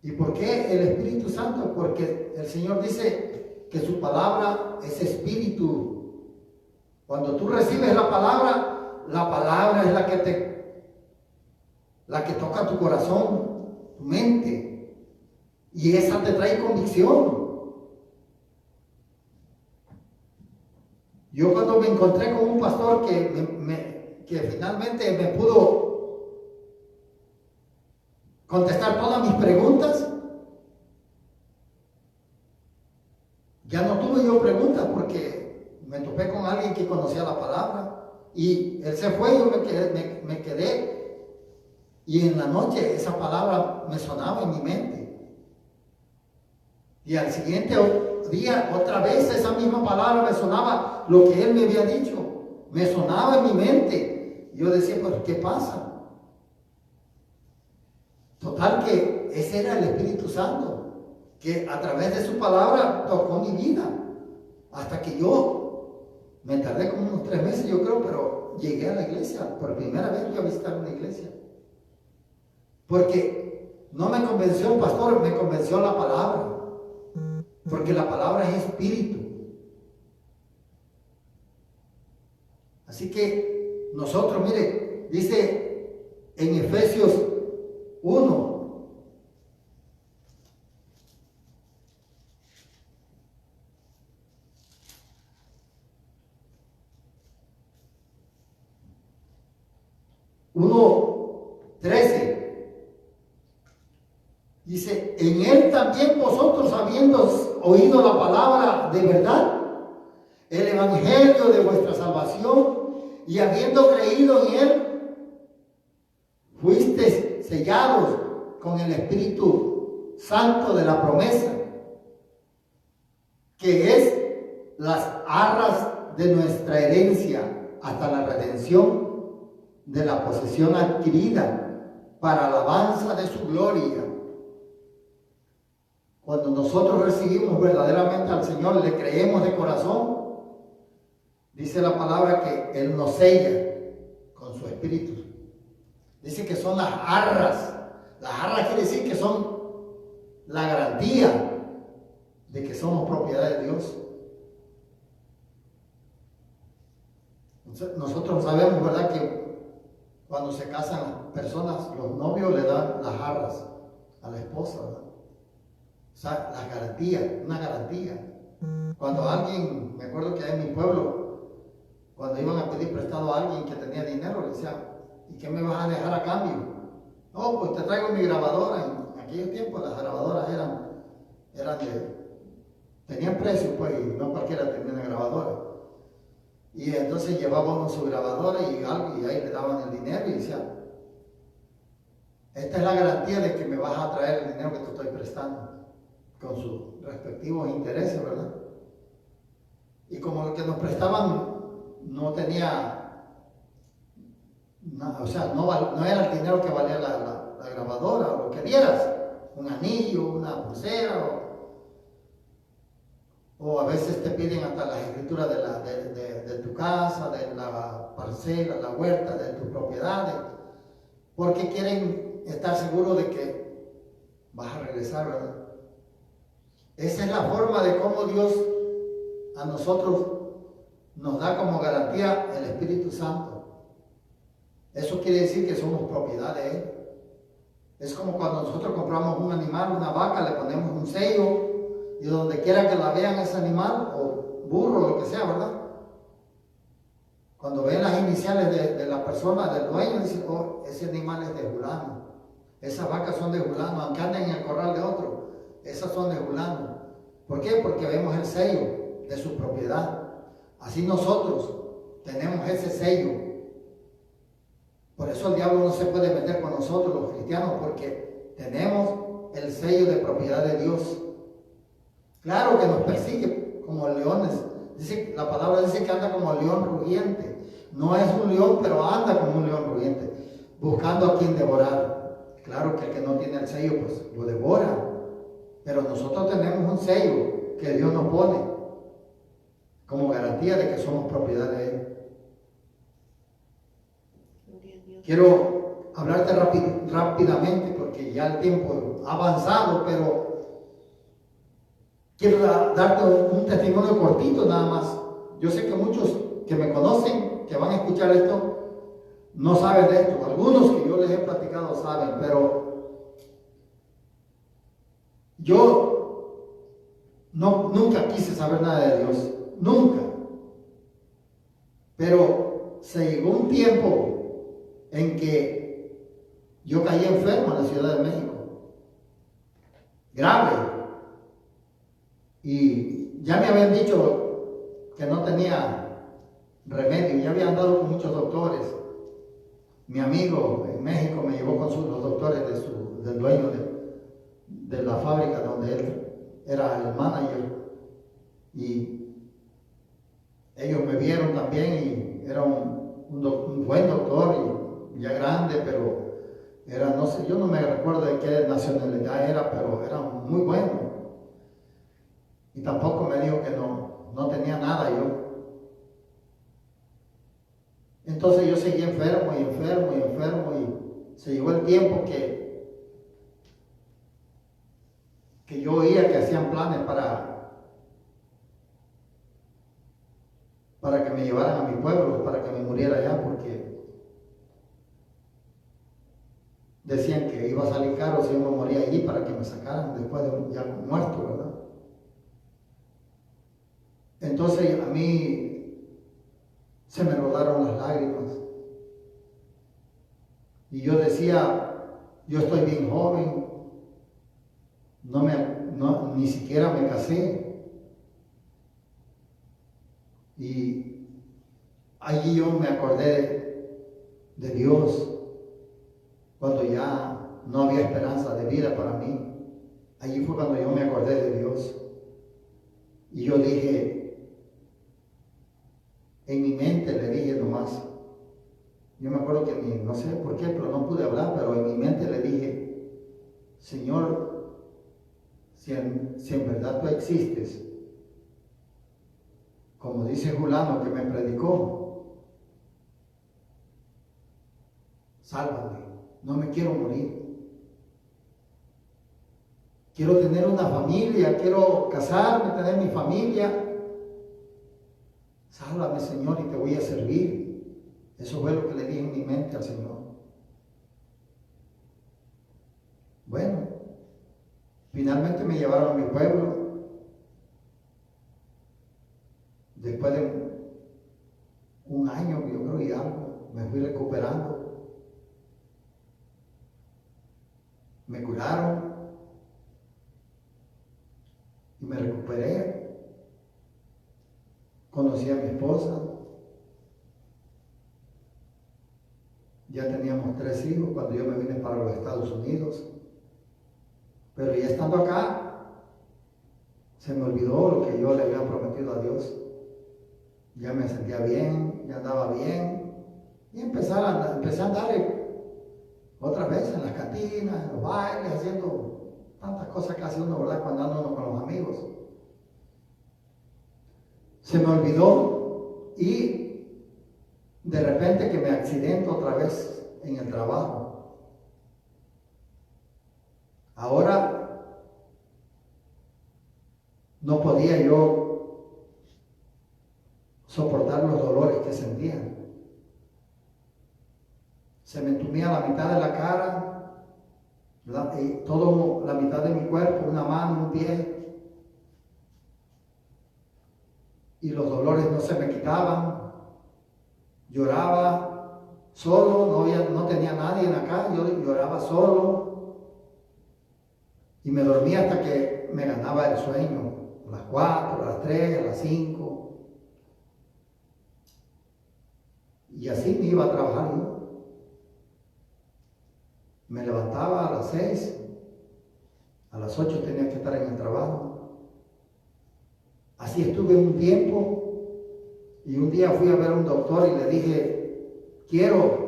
¿Y por qué el Espíritu Santo? Porque el Señor dice que su palabra es espíritu. Cuando tú recibes la palabra es la que toca tu corazón, tu mente. Y esa te trae convicción. Yo cuando me encontré con un pastor que finalmente me pudo contestar todas mis preguntas, ya no tuve yo preguntas porque me topé con alguien que conocía la palabra y él se fue y yo me quedé y en la noche esa palabra me sonaba en mi mente y al siguiente día otra vez esa misma palabra me sonaba, lo que él me había dicho me sonaba en mi mente y yo decía, pues ¿qué pasa? Total que ese era el Espíritu Santo, que a través de su palabra tocó mi vida, hasta que yo me tardé como unos 3 meses, yo creo, pero llegué a la iglesia, por primera vez fui a visitar una iglesia, porque no me convenció el pastor, me convenció la palabra, porque la palabra es espíritu. Así que nosotros, mire, dice en Efesios 1, uno 13, dice, en él también vosotros habiendo oído la palabra de verdad, el evangelio de vuestra salvación, y habiendo creído en él, fuisteis sellados con el Espíritu Santo de la promesa, que es las arras de nuestra herencia hasta la redención de la posesión adquirida para alabanza de su gloria. Cuando nosotros recibimos verdaderamente al Señor, le creemos de corazón, dice la palabra que Él nos sella con su Espíritu. Dice que son las arras. Las arras quiere decir que son la garantía de que somos propiedad de Dios. Nosotros sabemos, ¿verdad?, que cuando se casan las personas, los novios le dan las arras a la esposa, ¿verdad? O sea, la garantía, una garantía. Cuando alguien, me acuerdo que en mi pueblo, cuando iban a pedir prestado a alguien que tenía dinero, le decían, ¿y qué me vas a dejar a cambio? No, pues te traigo mi grabadora. En aquellos tiempos las grabadoras tenían precio, pues, y no cualquiera tenía una grabadora. Y entonces llevaba uno su grabadora y ahí le daban el dinero y decían, esta es la garantía de que me vas a traer el dinero que te estoy prestando, con sus respectivos intereses, ¿verdad? Y como lo que nos prestaban no tenía, o sea, no era el dinero que valía la grabadora o lo que dieras, un anillo, una pulsera, o a veces te piden hasta las escrituras de tu casa, de la parcela, la huerta, de tus propiedades, porque quieren estar seguros de que vas a regresar, ¿verdad? Esa es la forma de cómo Dios a nosotros nos da como garantía el Espíritu Santo. Eso quiere decir que somos propiedad de Él. Es como cuando nosotros compramos un animal, una vaca, le ponemos un sello y donde quiera que la vean ese animal, o burro, lo que sea, ¿verdad? Cuando ven las iniciales de la persona, del dueño, dicen, oh, ese animal es de fulano. Esas vacas son de fulano, aunque anden en el corral de otro, esas son de fulano. ¿Por qué? Porque vemos el sello de su propiedad. Así nosotros tenemos ese sello. Por eso el diablo no se puede meter con nosotros los cristianos, porque tenemos el sello de propiedad de Dios. Claro que nos persigue como leones. La palabra dice que anda como león rugiente. No es un león, pero anda como un león rugiente, buscando a quien devorar. Claro que el que no tiene el sello, pues lo devora. Pero nosotros tenemos un sello que Dios nos pone como garantía de que somos propiedad de Él. Quiero hablarte rápidamente porque ya el tiempo ha avanzado, pero quiero darte un testimonio cortito nada más. Yo sé que muchos que me conocen, que van a escuchar esto, no saben de esto. Algunos que yo les he platicado saben, pero yo nunca quise saber nada de Dios. Nunca. Pero se llegó un tiempo en que yo caí enfermo en la Ciudad de México. Grave. Y ya me habían dicho que no tenía remedio. Ya había andado con muchos doctores. Mi amigo en México me llevó con los doctores del dueño de la fábrica donde él era el manager. Y ellos me vieron también y era un buen doctor y ya grande, pero era, no sé, yo no me recuerdo de qué nacionalidad era, pero era muy bueno. Y tampoco me dijo que no tenía nada yo. Entonces yo seguí enfermo y se llegó el tiempo que yo oía que hacían planes para que me llevaran a mi pueblo, para que me muriera allá, porque decían que iba a salir caro si yo me moría allí para que me sacaran después de ya muerto, ¿verdad? Entonces a mí se me rodaron las lágrimas. Y yo decía, yo estoy bien joven, ni siquiera me casé. Y allí yo me acordé de Dios, cuando ya no había esperanza de vida para mí. Allí fue cuando yo me acordé de Dios. Y yo dije, en mi mente le dije nomás, yo me acuerdo que no sé por qué, pero no pude hablar, pero en mi mente le dije, Señor, si en verdad tú existes, como dice Julano que me predicó, sálvame, no me quiero morir. Quiero tener una familia, quiero casarme, tener mi familia. Sálvame, Señor, y te voy a servir. Eso fue lo que le dije en mi mente al Señor. Bueno, finalmente me llevaron a mi pueblo. Después de un año, yo creo, y algo, me fui recuperando. Me curaron y me recuperé. Conocí a mi esposa. Ya teníamos 3 hijos cuando yo me vine para los Estados Unidos. Pero ya estando acá, se me olvidó lo que yo le había prometido a Dios. Ya me sentía bien, ya andaba bien. Y empecé a andar otra vez en las cantinas, en los bailes, haciendo tantas cosas que hace uno, ¿verdad? Cuando anda uno con los amigos. Se me olvidó y de repente que me accidento otra vez en el trabajo. Ahora no podía yo soportar los dolores que sentía. Se me entumía la mitad de la cara, ¿verdad? Y toda la mitad de mi cuerpo, una mano, un pie. Y los dolores no se me quitaban. Lloraba solo, no tenía nadie en la casa, yo lloraba solo. Y me dormía hasta que me ganaba el sueño, a las 4, a las 3, a las 5. Y así me iba a trabajar yo. Me levantaba a las 6, a las 8 tenía que estar en el trabajo. Así estuve un tiempo y un día fui a ver a un doctor y le dije, quiero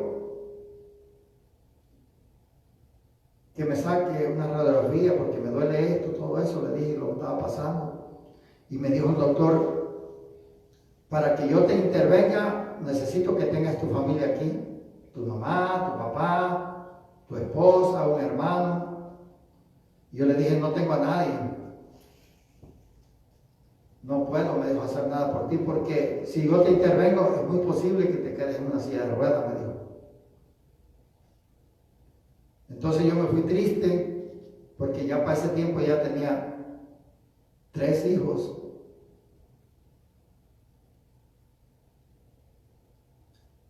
que me saque una radiografía porque me duele esto, todo eso, le dije lo que estaba pasando. Y me dijo el doctor, para que yo te intervenga, necesito que tengas tu familia aquí, tu mamá, tu papá, tu esposa, un hermano. Y yo le dije, no tengo a nadie. No puedo, me dijo, hacer nada por ti, porque si yo te intervengo, es muy posible que te quedes en una silla de ruedas, me dijo. Entonces yo me fui triste, porque ya para ese tiempo ya tenía 3 hijos.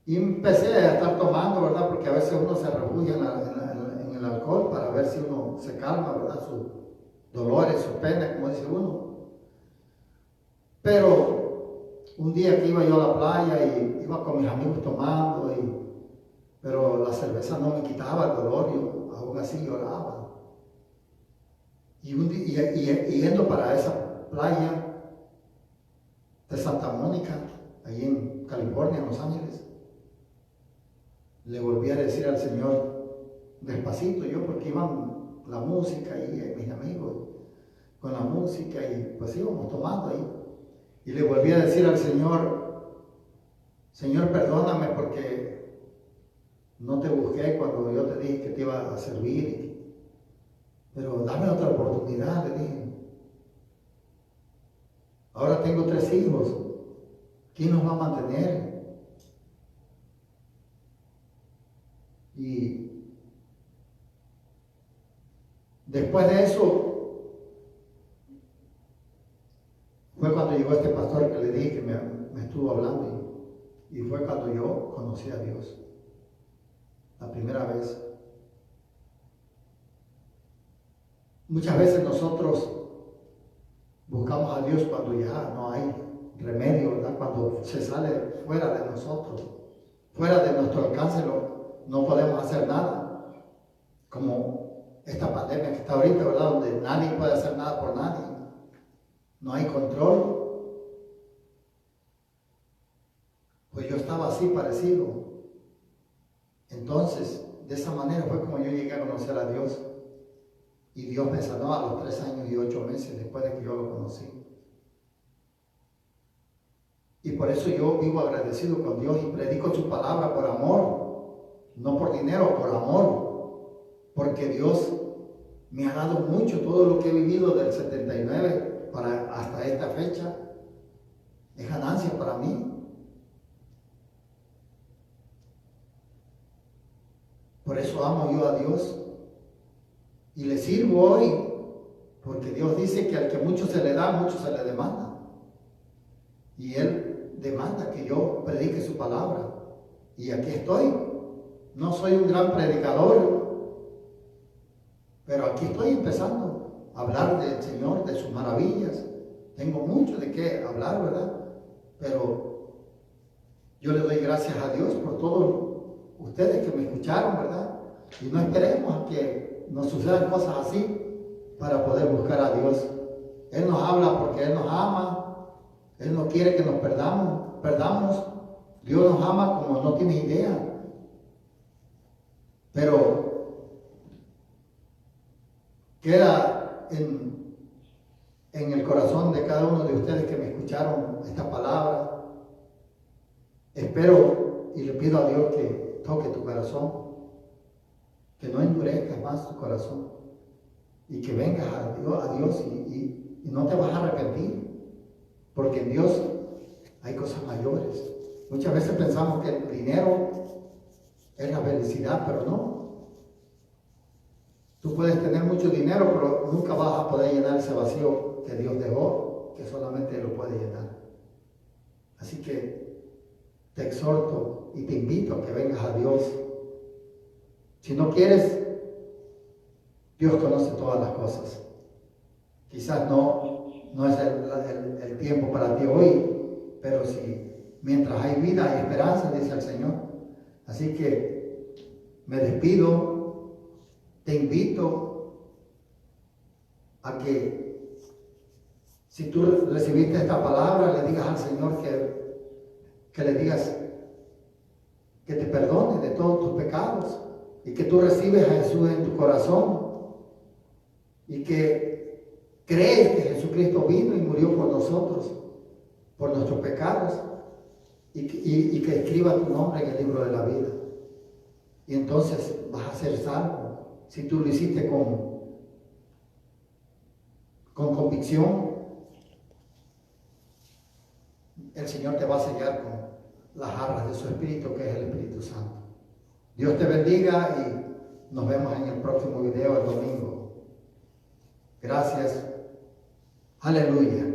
Y empecé a estar tomando, ¿verdad? Porque a veces uno se refugia en el alcohol para ver si uno se calma, ¿verdad? Sus dolores, sus penas, como dice uno. Pero un día que iba yo a la playa y iba con mis amigos tomando, pero la cerveza no me quitaba el dolor, yo aún así lloraba. Y yendo para esa playa de Santa Mónica, ahí en California, en Los Ángeles, le volví a decir al Señor, despacito yo, porque iban la música y mis amigos con la música y pues íbamos tomando ahí. Y le volví a decir al Señor, Señor, perdóname porque no te busqué cuando yo te dije que te iba a servir, pero dame otra oportunidad, le dije. Ahora tengo 3 hijos, ¿quién nos va a mantener? Y después de eso, fue cuando llegó este pastor que le dije que me estuvo hablando y fue cuando yo conocí a Dios, la primera vez. Muchas veces nosotros buscamos a Dios cuando ya no hay remedio, ¿verdad? Cuando se sale fuera de nosotros, fuera de nuestro alcance, no podemos hacer nada. Como esta pandemia que está ahorita, ¿verdad? Donde nadie puede hacer nada por nadie. No hay control. Pues yo estaba así parecido. Entonces, de esa manera fue como yo llegué a conocer a Dios. Y Dios me sanó a los 3 años y 8 meses después de que yo lo conocí. Y por eso yo vivo agradecido con Dios y predico su palabra por amor, no por dinero, por amor. Porque Dios me ha dado mucho, todo lo que he vivido del 79 hasta esta fecha es ganancia para mí. Por eso amo yo a Dios y le sirvo hoy, porque Dios dice que al que mucho se le da, mucho se le demanda. Y Él demanda que yo predique su palabra. Y aquí estoy. No soy un gran predicador, pero aquí estoy empezando a hablar del Señor, de sus maravillas. Tengo mucho de qué hablar, ¿verdad? Pero yo le doy gracias a Dios por todos ustedes que me escucharon, ¿verdad? Y no esperemos a que nos sucedan cosas así para poder buscar a Dios. Él nos habla porque Él nos ama. Él no quiere que nos perdamos. Dios nos ama como no tiene idea. Pero queda en el corazón de cada uno de ustedes que me escucharon esta palabra. Espero y le pido a Dios que toque tu corazón, que no endurezcas más tu corazón y que vengas a Dios y no te vas a arrepentir, porque en Dios hay cosas mayores. Muchas veces pensamos que el dinero es la felicidad, pero no. Tú puedes tener mucho dinero, pero nunca vas a poder llenar ese vacío que Dios dejó, que solamente Él lo puede llenar. Así que te exhorto y te invito a que vengas a Dios. Si no quieres, Dios conoce todas las cosas. Quizás no es el tiempo para ti hoy, pero si mientras hay vida hay esperanza, dice el Señor. Así que me despido, te invito a que si tú recibiste esta palabra, le digas al Señor que le digas que te perdone de todos tus pecados y que tú recibes a Jesús en tu corazón y que crees que Jesucristo vino y murió por nosotros, por nuestros pecados, y que escriba tu nombre en el libro de la vida. Y entonces vas a ser salvo si tú lo hiciste con convicción. El Señor te va a sellar con las arras de su Espíritu, que es el Espíritu Santo. Dios te bendiga y nos vemos en el próximo video el domingo. Gracias. Aleluya.